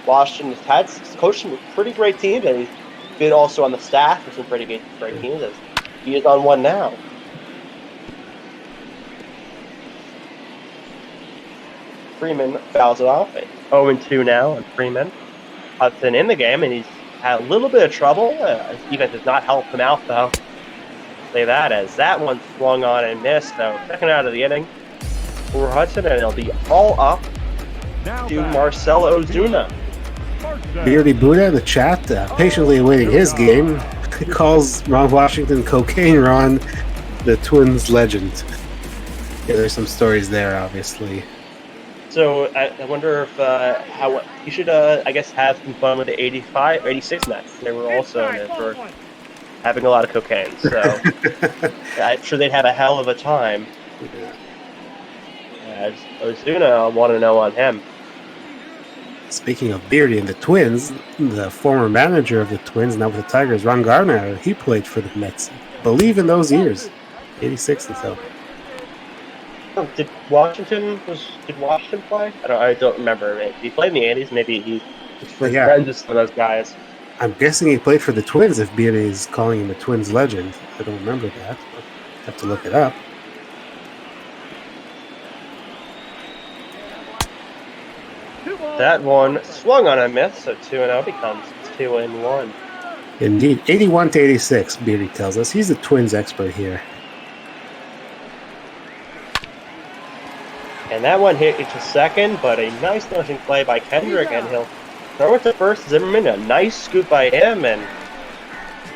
Washington has coached some pretty great teams, and he's been also on the staff for some pretty great teams. As he is on one now. Freeman fouls it off. 0-2 now on Freeman. Hudson in the game, and he's had a little bit of trouble. His defense has not helped him out, though. Say that, as that one swung on and missed. So second out of the inning for Hudson, and it'll be all up to Marcell Ozuna. Beardy Buddha in the chat, patiently awaiting his game. He calls Ron Washington Cocaine Ron the Twins legend. Yeah, there's some stories there, obviously. So I wonder if how he should, I guess, have some fun with the 86 Mets. They were also in it for having a lot of cocaine, so I'm sure they'd have a hell of a time. As Ozuna, I want to know on him. Speaking of Beardy and the Twins, the former manager of the Twins, now with the Tigers, Ron Garner, he played for the Mets. Believe in those years, 86 and so. Did Washington play? I don't remember. Maybe he played in the 80s. Maybe he was friends with some of those guys. I'm guessing he played for the Twins if Beardy is calling him a Twins legend. I don't remember that. I'll have to look it up. That one swung on a miss, so 2-0 becomes 2-1. Indeed, 81 to 86, Beardy tells us. He's the Twins expert here. And that one hit into second, but a nice launching play by Kendrick, and he'll throw it to first. Zimmerman, a nice scoop by him, and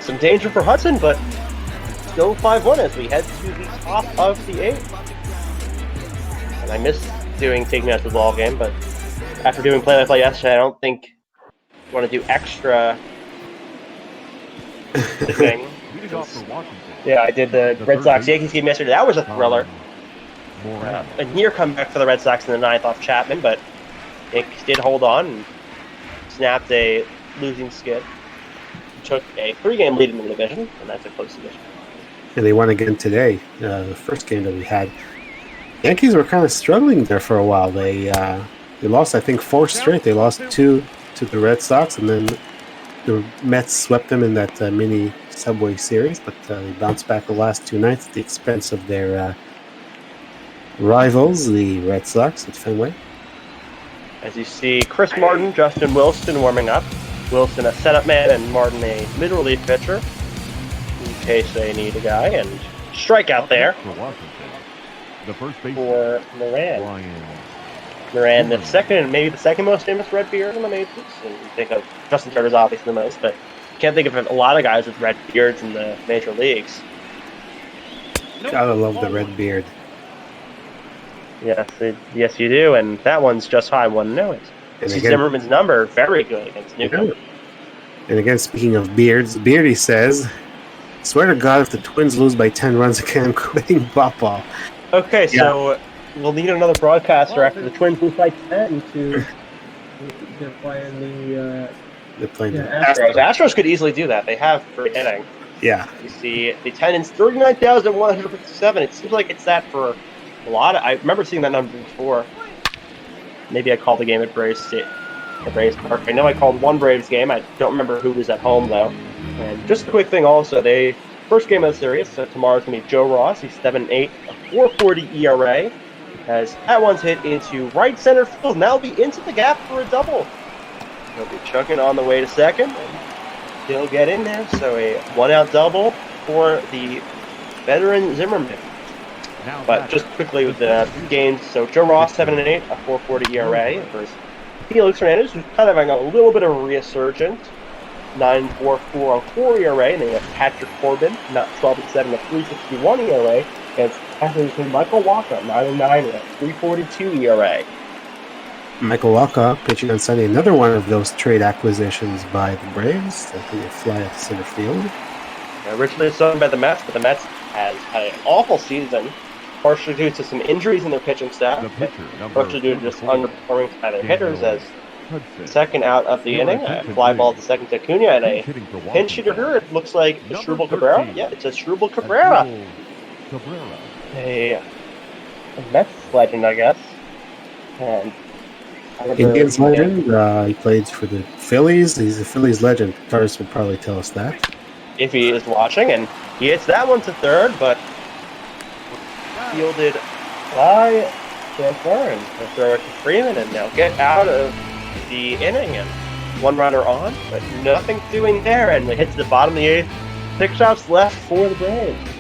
some danger for Hudson, but still 5-1 as we head to the top of the 8th. And I missed taking out the ball game, but after doing play-by-play yesterday, I don't think I want to do extra thing. Yeah, I did the Red Sox-Yankees game yesterday. That was a thriller. A near comeback for the Red Sox in the 9th off Chapman, but Yankees did hold on and snapped a losing skid. Took a 3-game lead in the division, and that's a close division. And they won again today, the first game that we had. Yankees were kind of struggling there for a while. They lost, I think, 4 straight. They lost 2 to the Red Sox, and then the Mets swept them in that mini Subway Series, but they bounced back the last 2 nights at the expense of their rivals, the Red Sox, at Fenway. As you see, Chris Martin, Justin Wilson warming up. Wilson a setup man and Martin a mid-relief pitcher in case they need a guy. And strikeout there for Moran. Moran, the second, maybe the second most famous red beard in the majors. And you think of Justin Turner's obviously the most, but you can't think of a lot of guys with red beards in the major leagues. Gotta love the red beard. Yes, you do, and that one's just how I want to know it. See Zimmerman's number, very good against Newcomb. And again, speaking of beards, Beardy says, swear to God, if the Twins lose by 10 runs again, I'm quitting BotBall. Okay, so we'll need another broadcaster after the Twins lose by 10 to... They're playing the Astros. Astros could easily do that. They have great hitting. Yeah. You see, the attendance, 39,157. It seems like it's that for a lot. I remember seeing that number before. Maybe I called the game at Braves Park. I know I called one Braves game. I don't remember who was at home, though. And just a quick thing also, first game of the series, so tomorrow's going to be Joe Ross. He's 7-8, a 4.40 ERA. As that one's hit into right center field. Now be into the gap for a double. He'll be chugging on the way to second. And he'll get in there. So a 1-out double for the veteran Zimmerman. But just quickly with the games, so Joe Ross, 7-8, a 4.40 ERA versus Felix Hernandez, who's kind of having a little bit of a resurgence, 9.44 ERA, and then you have Patrick Corbin, not 12-7, a 3.61 ERA, against Passing to Michael Walker, 9-9 with a 3.42 ERA. Michael Walker pitching on Sunday, another one of those trade acquisitions by the Braves. I think they fly out to center field. Originally signed by the Mets, but the Mets has had an awful season, partially due to some injuries in their pitching staff, partially due to just underperforming by their hitters as second out of the inning, a fly ball to second to Acuna, and a pinch hitter here. It looks like Asdrubal Cabrera. Yeah, it's Asdrubal Cabrera. A Mets legend, I guess. And Indians legend. He played for the Phillies. He's a Phillies legend. Taurus would probably tell us that. If he is watching, and he hits that one to third, but fielded by Transfer, and they'll throw it to Freeman, and they'll get out of the inning, and one runner on, but nothing doing there, and it hits the bottom of the eighth. 6 outs left for the Braves.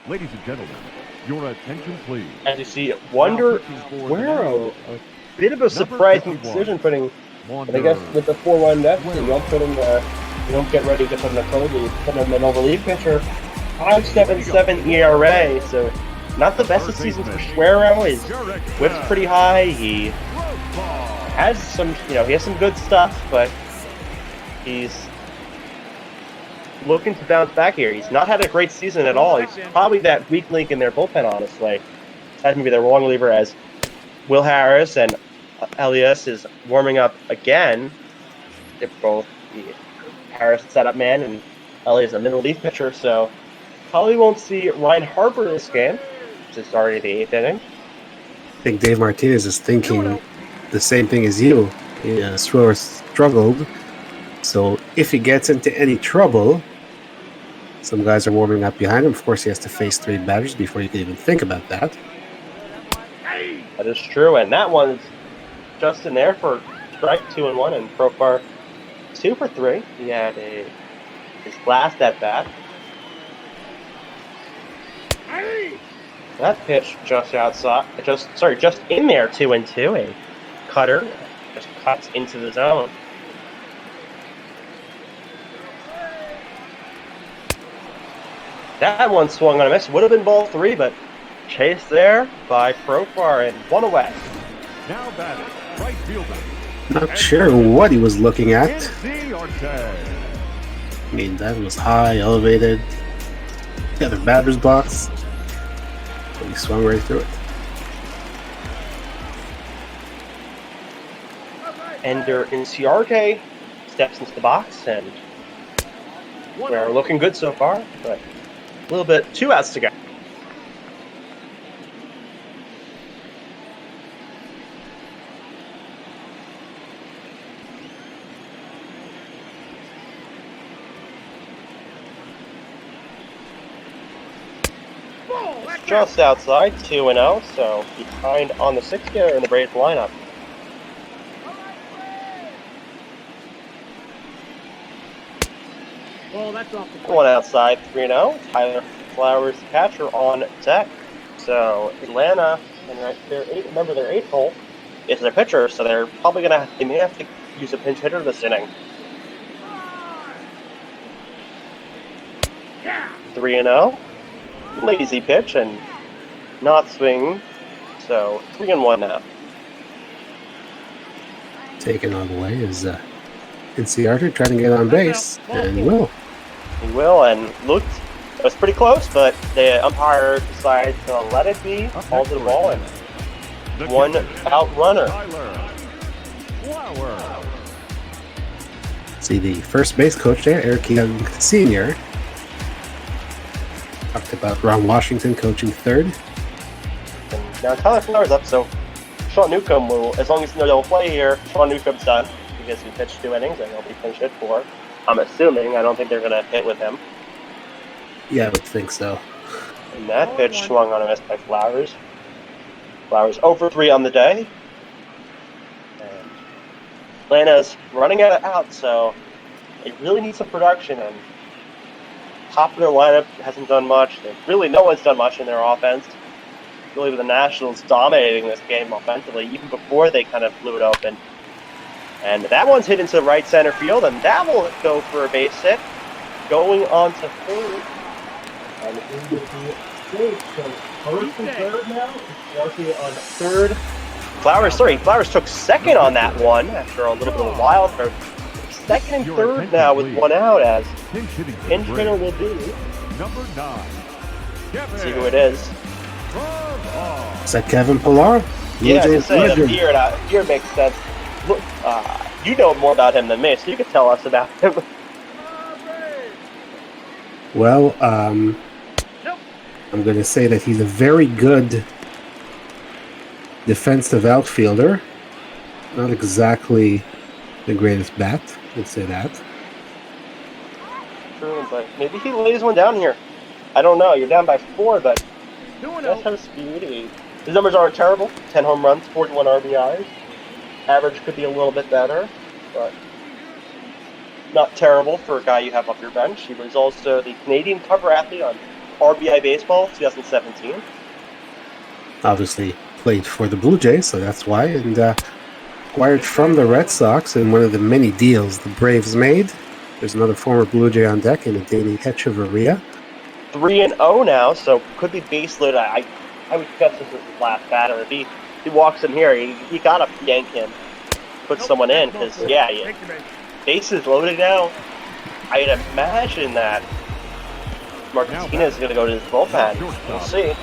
Ladies and gentlemen, your attention please. As you see, Wonder Guerrero, a bit of a surprising decision putting, but I guess with the 4-1 deficit, you don't put him, you don't get ready to put him in a cold, you put him in a relief pitcher. 5.77 ERA, so not the best of seasons for Guerrero. His whip's pretty high. He has some, he has some good stuff, but he's looking to bounce back here. He's not had a great season at all. He's probably that weak link in their bullpen, honestly. Has to be their long reliever as Will Harris and Elias is warming up again. They're both Harris setup man and Elias a middle relief pitcher, so probably won't see Ryan Harper this game, which is already the 8th inning. I think Dave Martinez is thinking the same thing as you. Sroer struggled, so if he gets into any trouble, some guys are warming up behind him. Of course, he has to face 3 batters before you can even think about that. That is true, and that one's just in there for strike 2-1, and Profar 2 for 3. He had his last at bat. That pitch just outside, just in there, 2-2. A cutter just cuts into the zone. That one swung on a miss. Would have been ball 3, but chased there by Profar and 1 away. Now batting, right fielder. Not sure what he was looking at. I mean, that was high, elevated. The other batter's box. But he swung right through it. Ender Inciarte steps into the box, and we're looking good so far, but a little bit, 2 outs to go. Just outside, 2-0, so behind on the 6th hitter in the Braves lineup. Well, that's off the One outside, 3-0. Tyler Flowers, catcher, on deck. So Atlanta, and their 8th hole is their pitcher, so they're probably they may have to use a pinch hitter this inning. 3-0. Lazy pitch and not swing, so 3-1 now. Taken all the way is Inciarte trying to get on base, and he will. He will, and it was pretty close, but the umpire decided to let it be, called the ball, and 1 out runner. See the first base coach there, Eric Young Sr. Talked about Ron Washington coaching 3rd. And now Tyler Flowers up, so Sean Newcomb will, as long as they'll play here, Sean Newcomb's done because he pitched 2 innings and he'll be pinch hit for. I'm assuming. I don't think they're going to hit with him. Yeah, I would think so. And that pitch swung on a miss by Flowers. Flowers 0 for 3 on the day. And Atlanta's running out of outs, so they really need some production. And top of their lineup hasn't done much. Really, no one's done much in their offense. Really, with the Nationals dominating this game offensively, even before they kind of blew it open. And that one's hit into right center field, and that will go for a base hit. going on to third. And in with the stage, so first and third now. Working on third. Flowers took second on that one after a little bit of a wild card. Second and third now with one out as pinch hitter will be. Number 9. See who it is. Is that Kevin Pillar? Yeah, I was gonna say, the beard makes sense. Look, you know more about him than me, so you could tell us about him. Well, I'm going to say that he's a very good defensive outfielder. Not exactly the greatest bat, let's say that. True, but maybe he lays one down here. I don't know. You're down by 4, but he does have speed. His numbers aren't terrible. 10 home runs, 41 RBIs. Average could be a little bit better, but not terrible for a guy you have off your bench. He was also the Canadian cover athlete on RBI Baseball 2017. Obviously played for the Blue Jays, so that's why. And acquired from the Red Sox in one of the many deals the Braves made. There's another former Blue Jay on deck in Danny Hechavarria. 3-0 now, so could be base loaded. I would guess this is his last batter. If he walks in here, you gotta yank him, put someone in, because bases loaded now. I'd imagine that Martinez is gonna go to his bullpen. We'll see.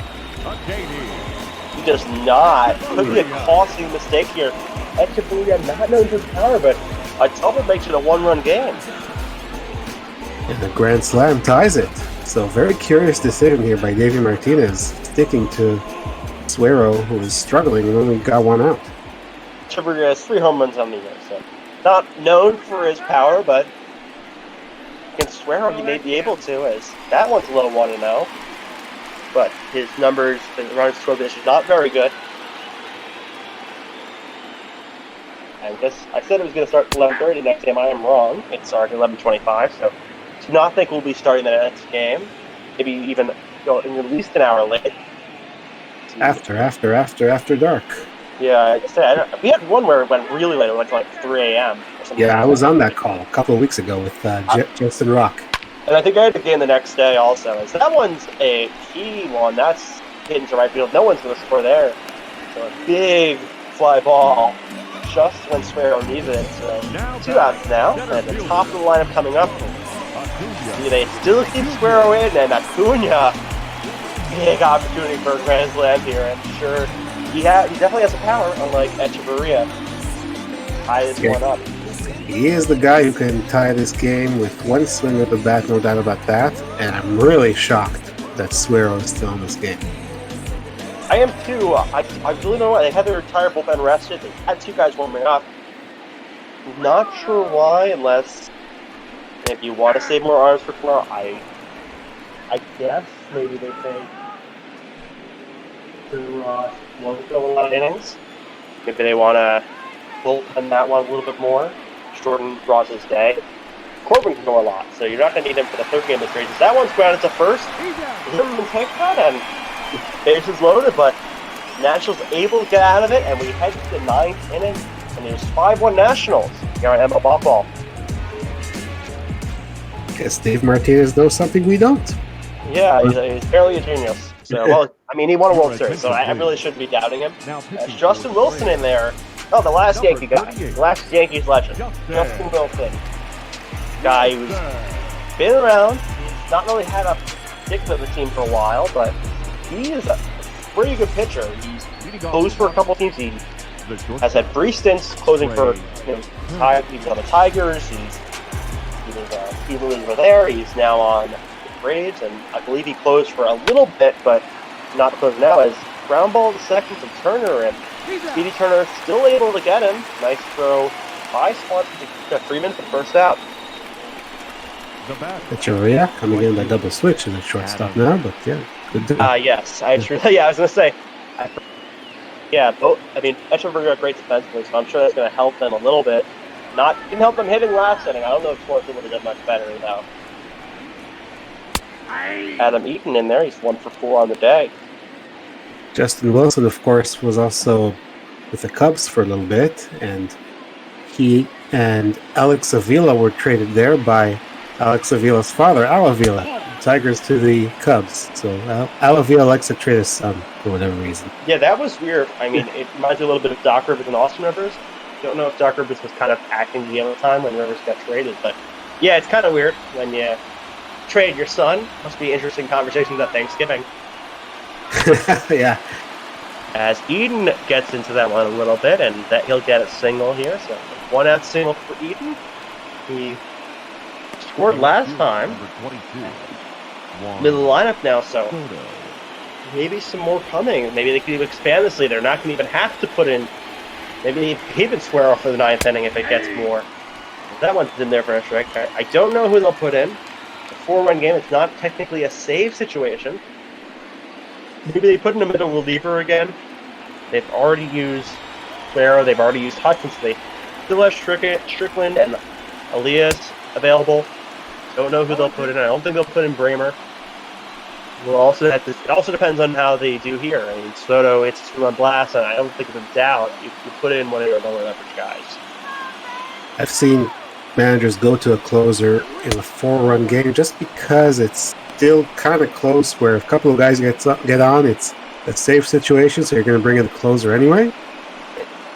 He does not. Could be a costly mistake here. Echeverria not known for his power, but a double makes it a 1-run game. And the Grand Slam ties it. So very curious decision here by Davey Martinez, sticking to Suero, who is struggling and only got one out. Echeverria has 3 home runs on the year, so not known for his power, but against Suero he may be able to, as that one's a little 1-0. But his numbers, the runs scored this is not very good. I said it was going to start at 11:30 next game. I am wrong. It started at 11:25, so do not think we'll be starting the next game. Maybe even go at least an hour late. After dark. Yeah, we had one where it went really late. It went to like 3 a.m. or something. Yeah, I was on that call a couple of weeks ago with Justin Rock. And I think I had the game the next day also. So that one's a key one. That's hitting to right field. No one's going to score there. So a big fly ball just when Suero needed it. So 2 outs now. And the top of the lineup coming up. See, they still keep Suero in, and Acuna, big opportunity for a grand slam here. I'm sure he definitely has the power, unlike Echeverria. Tie this one up. He is the guy who can tie this game with one swing of the bat, no doubt about that. And I'm really shocked that Suero is still in this game. I am too. I really don't know why. They had their entire bullpen rested. They had 2 guys warming up. Not sure why, unless if you want to save more arms for tomorrow. I guess maybe they think to won't go a lot of innings. Maybe they want to bullpen that one a little bit more. Shorten Ross's day. Corbin can go a lot, so you're not going to need him for the 3rd game of the series. That one's grounded to first. Zimmerman takes that, and bases loaded, but Nationals able to get out of it, and we head to the 9th inning, and there's 5-1 Nationals here on ML BotBall. Guess Dave Martinez knows something we don't. Yeah, he's barely a genius. So, well, I mean, he won a World Series, so I really shouldn't be doubting him. There's Justin Wilson in there. Oh, the last Yankee guy. The last Yankees legend. Justin Wilson. Guy who's been around. He's not really had a stick with the team for a while, but he is a pretty good pitcher. He's closed for a couple teams. He has had 3 stints closing for he was on the Tigers. He was a key reliever there. He's now on the Braves, and I believe he closed for a little bit, but not closed now. As ground ball to second from Turner, and Speedy Turner still able to get him. Nice throw by Swanson to Freeman for the first out. Echeverria coming in by double switch in the shortstop now, but yeah, good to yes, I was gonna say, Echeverria great defensively, so I'm sure that's gonna help them a little bit. Didn't help them hitting last inning. I don't know if Swanson would have done much better though. Adam Eaton in there, he's 1 for 4 on the day. Justin Wilson, of course, was also with the Cubs for a little bit, and he and Alex Avila were traded there by Alex Avila's father, Al Avila. Tigers to the Cubs. So Al Avila likes to trade his son for whatever reason. Yeah, that was weird. I mean, it reminds me a little bit of Doc Rivers and Austin Rivers. Don't know if Doc Rivers was kind of acting the other time when Rivers got traded, but yeah, it's kind of weird when you trade your son. Must be interesting conversations at Thanksgiving. Yeah. As Eden gets into that one a little bit, and that he'll get a single here. So 1 out single for Eden. He scored last time. Middle lineup now, so maybe some more coming. Maybe they could expand this lead. They're not going to even have to put in. Maybe even square off for the 9th inning if it gets more. That one's in there for a strike. I don't know who they'll put in. It's a 4-run game. It's not technically a save situation. Maybe they put in a middle reliever again. They've already used Sparrow. They've already used Hudson. So they still have Strickland and Elias available. Don't know who they'll put in. I don't think they'll put in Bramer. We'll also have to, it also depends on how they do here. I mean, Soto hits 2-run blast, and I don't think it's a doubt you put in one of your lower leverage guys. I've seen managers go to a closer in a 4-run game just because it's still kind of close where if a couple of guys get on, it's a safe situation, so you're going to bring in the closer anyway.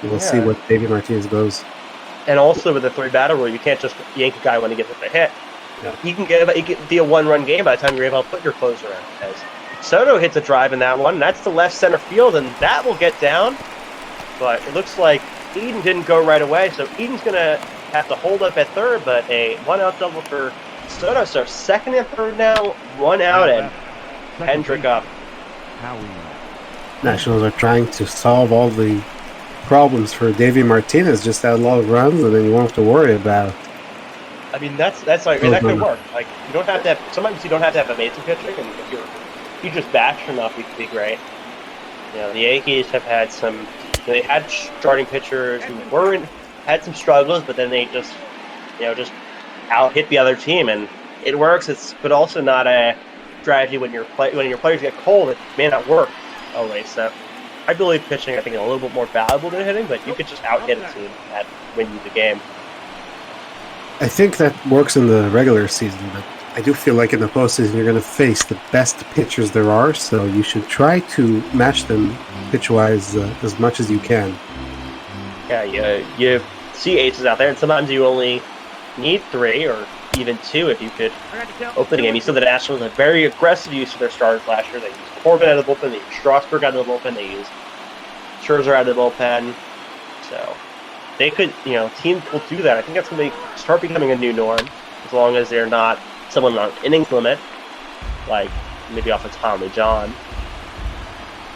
We'll see what David Martinez goes. And also with the 3-batter rule, you can't just yank a guy when he gets a hit. Yeah. It can be a 1-run game by the time you're able to put your closer in. Because Soto hits a drive in that one, and that's the left center field, and that will get down. But it looks like Eden didn't go right away, so Eden's going to have to hold up at third, but a 1-out double for Soto. So 2nd and 3rd now, 1 out, and Hendrick up. Nationals are trying to solve all the problems for Davey Martinez, just add a lot of runs, and then you won't have to worry about. I mean, that could work. Like, you don't have to have. Sometimes you don't have to have amazing pitching, and if you just batch enough, you could be great. You know, the Yankees have had some. They had starting pitchers who had some struggles, but then they just out hit the other team, and it works. But also not a strategy when your players get cold. It may not work always. So I believe pitching, I think, is a little bit more valuable than hitting, but you could just out hit a team and win you the game. I think that works in the regular season, but I do feel like in the postseason you're going to face the best pitchers there are, so you should try to match them pitch-wise as much as you can. Yeah, you see aces out there, and sometimes you only need 3 or even 2 if you could open the game. You saw the Nationals had very aggressive use of their starters last year. They used Corbin out of the bullpen, they used Strasburg out of the bullpen, they used Scherzer out of the bullpen. So they could, teams will do that. I think that's going to start becoming a new norm, as long as they're not someone on innings limit, like maybe off of Tommy John.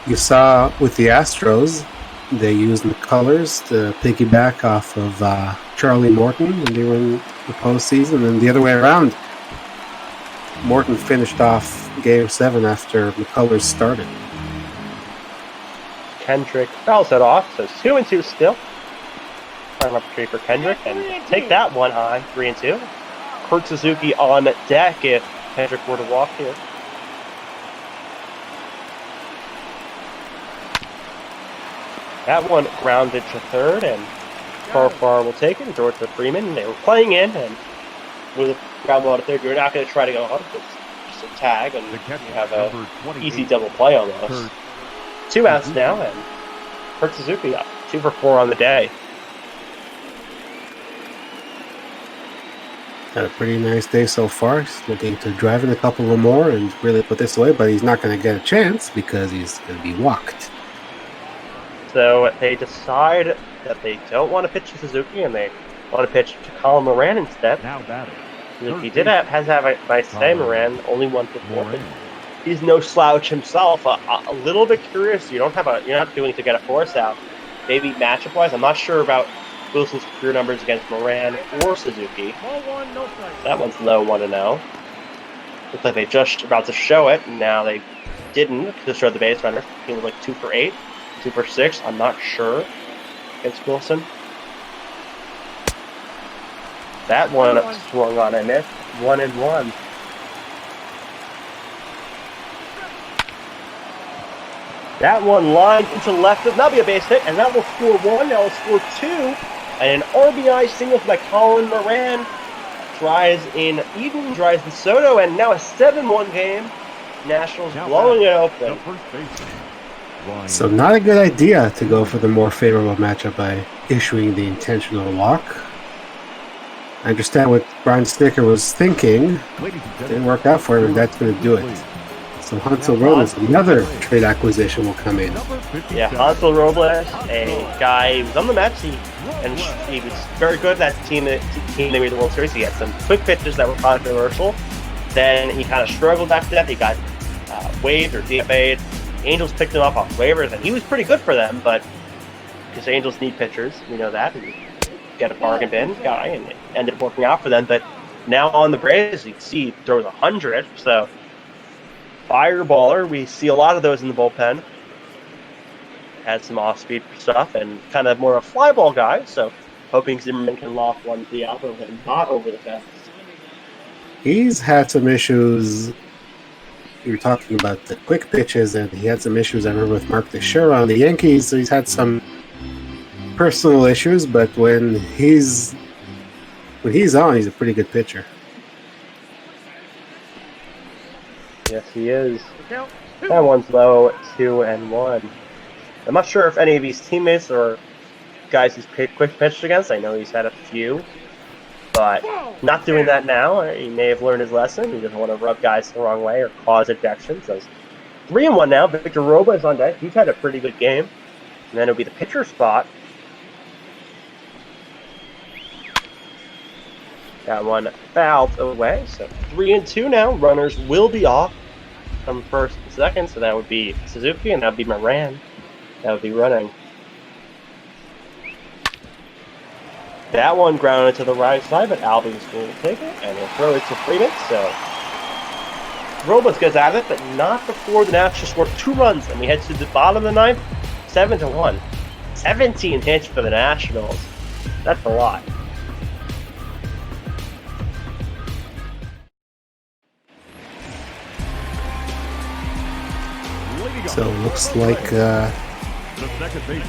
You saw with the Astros, they used McCullers to piggyback off of Charlie Morton when they were in the postseason, and the other way around. Morton finished off Game 7 after McCullers started. Kendrick fouls it off, so 2-2 still. Time opportunity for Kendrick, and take that one high, 3-2. Kurt Suzuki on deck if Kendrick were to walk here. That one grounded to third, and Farfar will take it. George Freeman, they were playing in, and with a ground ball to third, you're not going to try to go up. It's just a tag, and you have an easy double play almost. 2 outs now, and Kurt Suzuki up 2 for 4 on the day. Had a pretty nice day so far. He's looking to drive in a couple of more and really put this away, but he's not going to get a chance because he's going to be walked. So they decide that they don't want to pitch to Suzuki and they want to pitch to Colin Moran instead. Now batting. He has to have a nice day, Moran, only 1 for 4. He's no slouch himself. A little bit curious. You're not doing to get a force out. Maybe matchup wise, I'm not sure about Wilson's career numbers against Moran or Suzuki. That one's low 1-0. Looks like they just about to show it, and now they didn't just show the base runner. He was like 2 for 8, 2 for 6. I'm not sure against Wilson. That one swung on and missed. 1-1. That one lined into left. That'll be a base hit, and that will score 1. That will score 2. And an RBI single by Colin Moran tries in Eden, tries in Soto, and now a 7-1 game. Nationals Now blowing it the open. first baseman, Ryan. So not a good idea to go for the more favorable matchup by issuing the intentional walk. I understand what Brian Snicker was thinking. Ladies and Didn't gentlemen, work out for him, and that's going to do it. So Hansel Robles, another trade acquisition, will come in. number 57. Yeah, Hansel Robles, a guy who was on the Mets, and he was very good at that team that made the World Series. He had some quick pitches that were controversial. Then he kind of struggled after that. He got waived or DFA'd. Angels picked him up off waivers, and he was pretty good for them, but because Angels need pitchers, we know that. And get a bargain bin guy, and it ended up working out for them. But now on the Braves, you can see he throws 100, so fireballer. We see a lot of those in the bullpen. Had some off-speed stuff and kind of more of a fly ball guy, so hoping Zimmerman can loft one to the outfield and not over the fence. He's had some issues. You were talking about the quick pitches, and he had some issues, I remember, with Mark Teixeira on the Yankees. So he's had some personal issues, but when he's on, he's a pretty good pitcher. Yes, he is. Count. That one's low, 2-1. I'm not sure if any of his teammates or guys he's quick pitched against. I know he's had a few, but not doing that now. He may have learned his lesson. He doesn't want to rub guys the wrong way or cause ejections. So 3-1 now. Victor Robles on deck. He's had a pretty good game. And then it'll be the pitcher spot. That one fouled away. So 3-2 now. Runners will be off from first and second. So that would be Suzuki and that would be Moran. That would be running. That one grounded to the right side, but Albie's going to take it and he'll throw it to Freeman. So Robles gets out of it, but not before the Nationals scored 2 runs. And we head to the bottom of the ninth, 7-1. 17 hits for the Nationals. That's a lot. So it looks like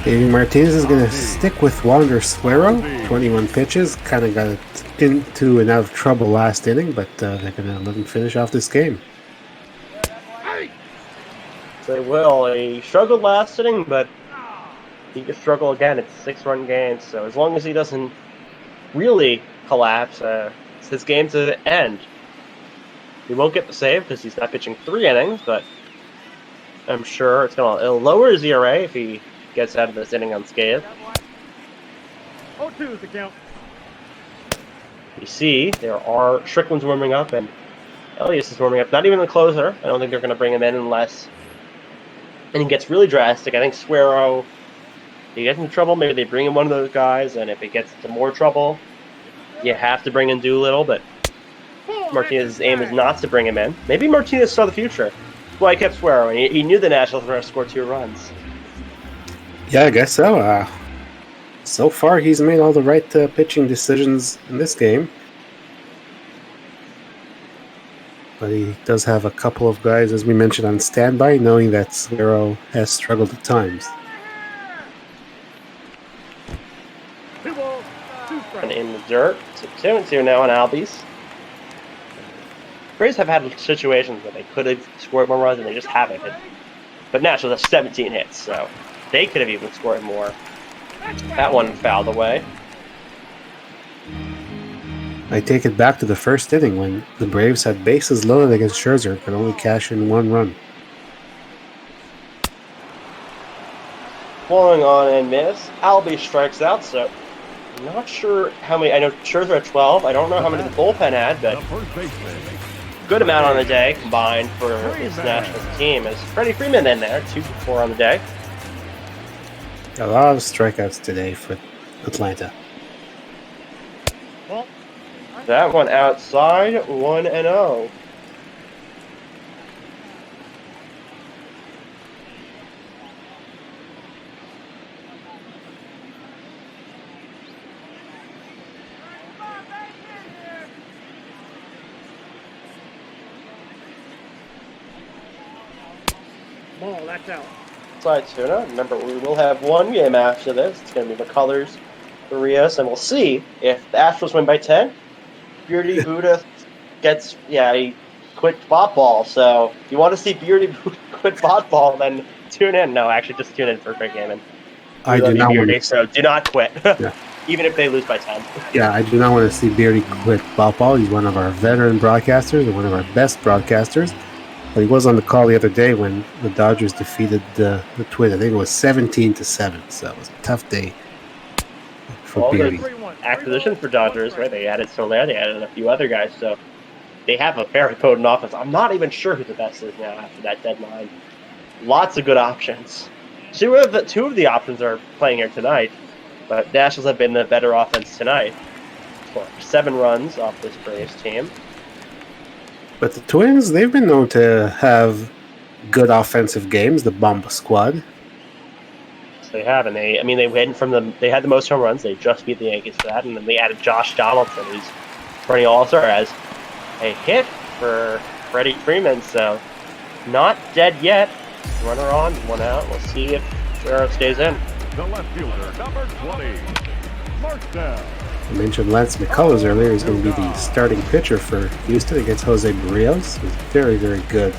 Davey Martinez is going to stick with Wander Suero. 21 pitches. Kind of got into and out of trouble last inning, but they're going to let him finish off this game. They will. He struggled last inning, but he could struggle again. It's a 6-run game, so as long as he doesn't really collapse, it's his game to the end. He won't get the save because he's not pitching 3 innings, but I'm sure it'll lower his ERA if he gets out of this inning unscathed. 0-2 is the count. You see, there are Strickland's warming up and Elias is warming up. Not even the closer. I don't think they're going to bring him in unless and he gets really drastic. I think Suero, if he gets into trouble, maybe they bring in one of those guys, and if it gets into more trouble, you have to bring in Doolittle, but Martinez's aim is not to bring him in. Maybe Martinez saw the future. Well, he kept Suero, and he knew the Nationals were going to score 2 runs. Yeah, I guess so. So far, he's made all the right pitching decisions in this game. But he does have a couple of guys, as we mentioned, on standby, knowing that Suero has struggled at times. 2 balls, 2 strikes. And in the dirt, so 2-2 now on Albies. Braves have had situations where they could have scored more runs and they just haven't. But Nationals have 17 hits, so they could have even scored more. That one fouled away. I take it back to the first inning when the Braves had bases loaded against Scherzer, could only cash in 1 run. Flowing on and miss. Albie strikes out, so I'm not sure how many. I know Scherzer at 12. I don't know how many the bullpen had, but good amount on the day combined for this Nationals team. Is Freddie Freeman in there, 2 for 4 on the day. A lot of strikeouts today for Atlanta. Ball. That one outside, 1-0. Ball, that's out. Side tuna. Remember, we will have 1 game after this. It's going to be McCullers, Barrios, and we'll see if the Astros win by 10 Beardy Buddha gets, he quit BotBall. So if you want to see Beardy Buddha quit BotBall, then tune in. No, actually, just tune in for Quick Gaming. I do not want to. So do not quit, Yeah. even if they lose by 10. Yeah, I do not want to see Beardy quit BotBall. He's one of our veteran broadcasters and one of our best broadcasters. But he was on the call the other day when the Dodgers defeated the Twins. I think it was 17-7. So it was a tough day for All Beardy. those acquisitions for Dodgers, right? They added Soler, they added a few other guys, so they have a very potent offense. I'm not even sure who the best is now after that deadline. Lots of good options. Two of the options are playing here tonight, but Nationals have been the better offense tonight. For 7 runs off this Braves team. But the Twins, they've been known to have good offensive games, the Bomba squad. They have, and they had the most home runs. They just beat the Yankees for that, and then they added Josh Donaldson, who's running All-Star as a hit for Freddie Freeman. So not dead yet. Runner on, 1 out. We'll see if Guerrero stays in. The left fielder, number 20, Marcel. I mentioned Lance McCullers earlier. He's going to be the starting pitcher for Houston against Jose Barrios. He's a very, very good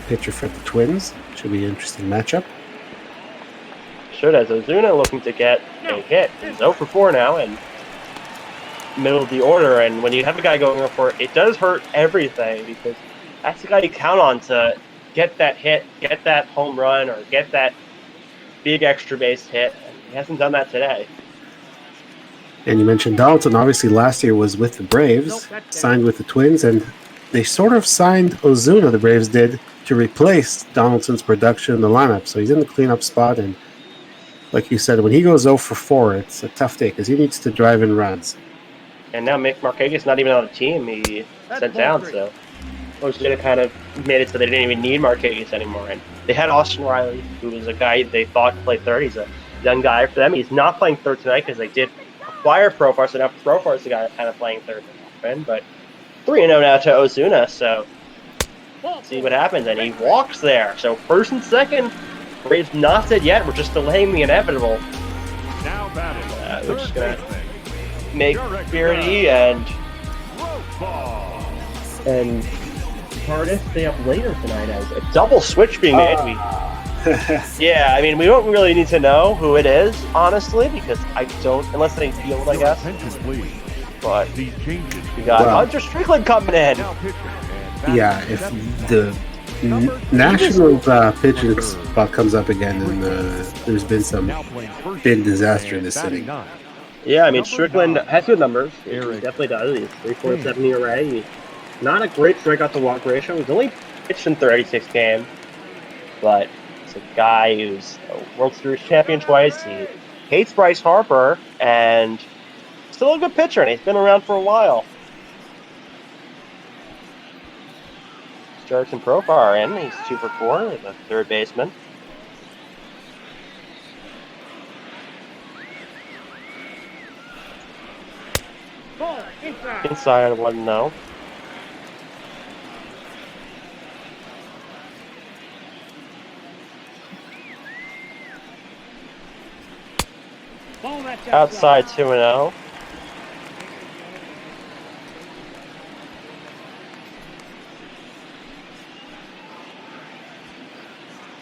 pitcher for the Twins. Should be an interesting matchup. Should, as Ozuna looking to get a hit. He's 0 for 4 now and middle of the order. And when you have a guy going 0 for 4, it does hurt everything because that's the guy you count on to get that hit, get that home run, or get that big extra base hit. And he hasn't done that today. And you mentioned Donaldson. Obviously, last year was with the Braves, signed with the Twins, and they sort of signed Ozuna, the Braves did, to replace Donaldson's production in the lineup. So he's in the cleanup spot, and like you said, when he goes 0 for 4, it's a tough day because he needs to drive in runs. And now Mick Markakis not even on the team. He sent down, so Ozuna kind of made it so they didn't even need Markakis anymore. And they had Austin Riley, who was a guy they thought could play third. He's a young guy for them. He's not playing third tonight because they did acquire Profar, so now Profar is the guy kind of playing third often. But 3-0 now to Ozuna, so see what happens. And he walks there. So first and second, Braves not dead yet. We're just delaying the inevitable. Now batting. We're just going to make Beardy and Hardest stay up later tonight as a double switch being made. Yeah, I mean, we don't really need to know who it is, honestly, because I don't, unless they field, I guess. But we got Hunter Strickland coming in. Yeah, if the National pitching spot comes up again, then there's been some big disaster in the city. Yeah, I mean, Strickland has good numbers. He definitely does. He's 3.7 ERA. He's not a great strikeout to walk ratio. He's only pitched in 36 games, but it's a guy who's a World Series champion twice. He hates Bryce Harper, and still a good pitcher, and he's been around for a while. Jarrett and Profar are in. He's 2 for 4, the third baseman. Ball, Inside 1-0. Ball, that's Outside 2-0.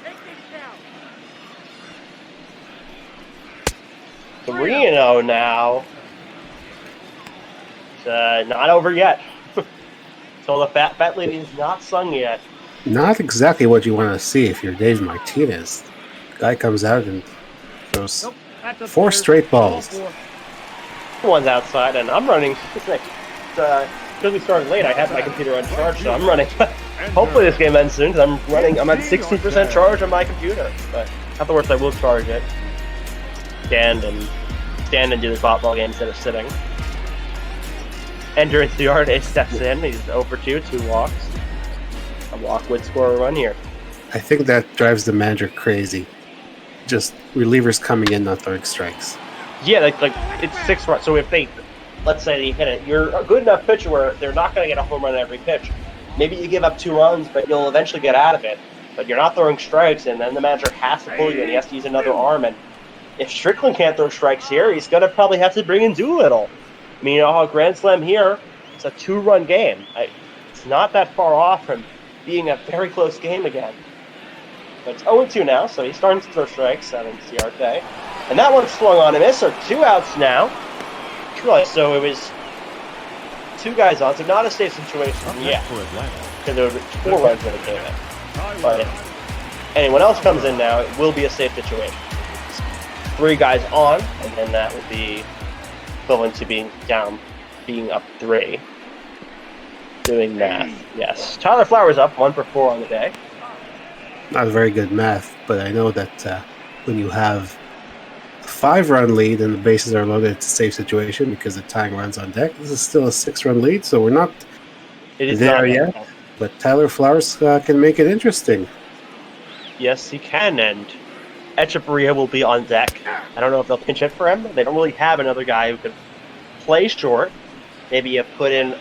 Take this down. 3-0 now. It's not over yet. So the fat lady is not sung yet. Not exactly what you want to see if you're Dave Martinez. Guy comes out and throws Nope, that's a 4 straight balls. Ball 4. One's outside, and I'm running. Because we started late, I had my computer uncharged, so I'm running. Hopefully this game ends soon, because I'm at 60% charge on my computer. But not the worst, I will charge it. Stand and do this BotBall game instead of sitting. Enter into the yard, Ace steps in. He's 0 for 2, 2 walks. A walk would score a run here. I think that drives the manager crazy. Just relievers coming in, not throwing strikes. Yeah, like it's 6 runs. So if they, let's say they hit it, you're a good enough pitcher where they're not going to get a home run every pitch. Maybe you give up 2 runs, but you'll eventually get out of it. But you're not throwing strikes, and then the manager has to pull you, and he has to use another arm. And if Strickland can't throw strikes here, he's going to probably have to bring in Doolittle. I mean, a grand slam here It's a 2-run game. It's not that far off from being a very close game again. But it's 0-2 now, so he's starting to throw strikes on Ciarte. And that one swung on and missed, so 2 outs now. So it was 2 guys on, so not a safe situation yet. Because there were 4 runs when it came in. But if anyone else comes in now, it will be a safe situation. 3 guys on, and then that would be equivalent to being up 3. Doing math, yes. Tyler Flowers up 1 for 4 on the day. Not very good math, but I know that when you have a 5-run lead and the bases are loaded, it's a safe situation because the tying runs on deck. This is still a 6-run lead, so we're not there yet. But Tyler Flowers can make it interesting. Yes, he can, and Echeverria will be on deck. I don't know if they'll pinch hit for him. They don't really have another guy who could play short. Maybe you put in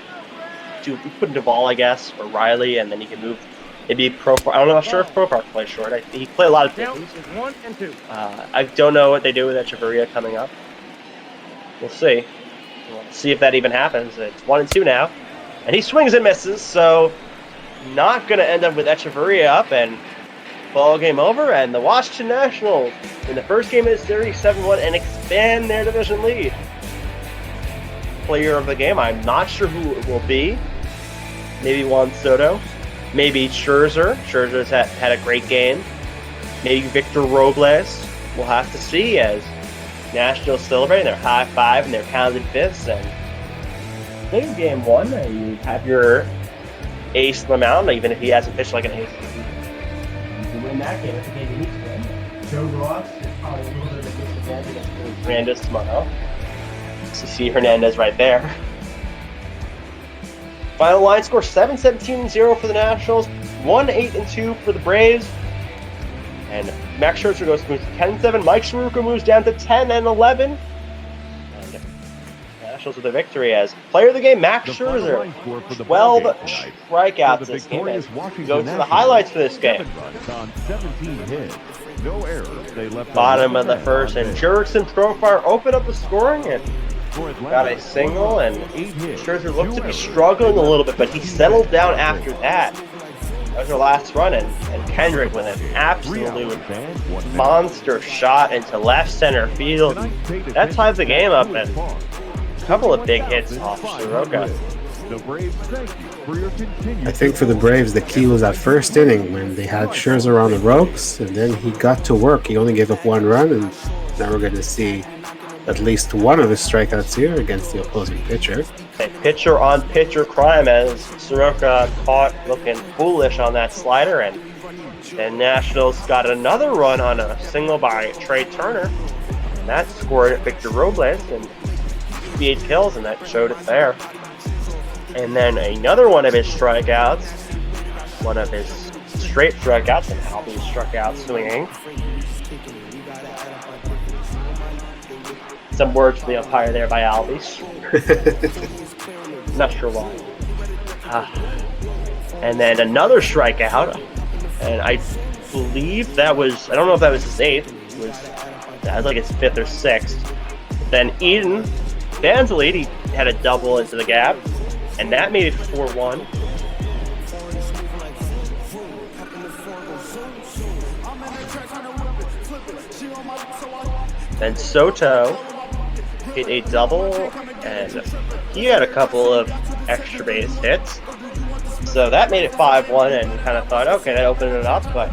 Duvall, I guess, or Riley, and then you can move. Maybe Profar. I'm not sure if Profar plays short. He play a lot of pitches. 1 and 2. I don't know what they do with Echeverria coming up. We'll see. We'll see if that even happens. It's 1 and 2 now, and he swings and misses. So not going to end up with Echeverria up and ball game over. And the Washington Nationals in the first game of the series 7-1 and expand their division lead. Player of the game, I'm not sure who it will be. Maybe Juan Soto. Maybe Scherzer. Scherzer's had a great game. Maybe Victor Robles. We'll have to see as Nationals celebrating their high five and their pounded fists. And in game 1, you have your ace on the mound, even if he hasn't pitched like an ace. You can win that game if the game needs to win. Joe Ross is probably a little bit of a disadvantage against Hernandez tomorrow. So you see Hernandez right there. Final line score 7-17-0 for the Nationals, 1-8-2 for the Braves. And Max Scherzer goes to 10-7. Mike Soroka moves down to 10-11. And the Nationals with a victory as player of the game, Max Scherzer. 12 strikeouts this game. And go to the highlights for this game. Bottom of the first, and Jurickson Profar opened up the scoring and got a single, and Scherzer looked to be struggling a little bit, but he settled down after that. That was her last run, and Kendrick with an absolute monster shot into left center field. That ties the game up, and a couple of big hits off Soroka. I think for the Braves, the key was that first inning when they had Scherzer on the ropes, and then he got to work. He only gave up 1 run, and now we're going to see at least one of his strikeouts here against the opposing pitcher. A pitcher-on-pitcher crime as Soroka caught looking foolish on that slider, and then Nationals got another run on a single by Trey Turner, and that scored Victor Robles and 58 kills, and that showed it there. And then another one of his strikeouts, one of his straight strikeouts, and Albie struck out swinging. Some words from the umpire there by Albies. Not sure why. And then another strikeout, and I believe that was, I don't know if that was his 8th, that was like his 5th or 6th. Then Eden Vanzalid, he had a double into the gap, and that made it 4-1. Then Soto hit a double, and he had a couple of extra base hits. So that made it 5-1, and we kind of thought, okay, that opened it up, but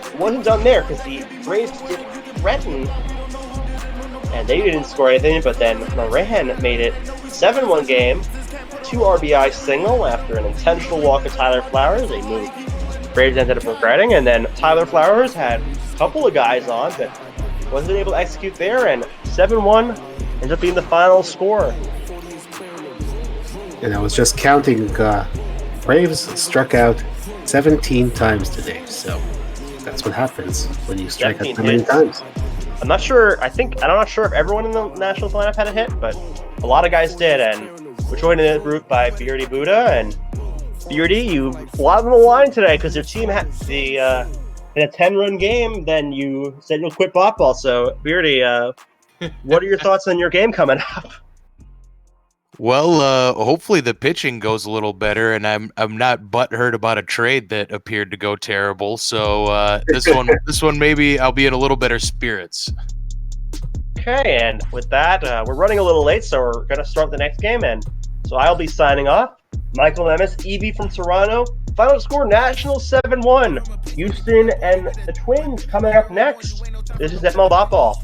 it wasn't done there because the Braves did threaten, and they didn't score anything, but then Moran made it 7-1 game, 2 RBI single after an intentional walk of Tyler Flowers. They moved. Braves ended up regretting, and then Tyler Flowers had a couple of guys on, but wasn't able to execute there, and 7-1 ends up being the final score. And I was just counting, Braves struck out 17 times today, so that's what happens when you strike out that many times. I'm not sure, I'm not sure if everyone in the Nationals lineup had a hit, but a lot of guys did, and we're joined in the group by Beardy Buddha, and Beardy, you lot on the line today because your team had in a 10-run game, then you said you'll quit BotBall. So, Beardy, what are your thoughts on your game coming up? Well, hopefully the pitching goes a little better, and I'm not butthurt about a trade that appeared to go terrible. So this one maybe I'll be in a little better spirits. Okay, and with that, we're running a little late, so we're going to start the next game. And so I'll be signing off. Michael Lemus, Evie from Toronto. Final score, Nationals 7-1. Houston and the Twins coming up next. This is ML BotBall.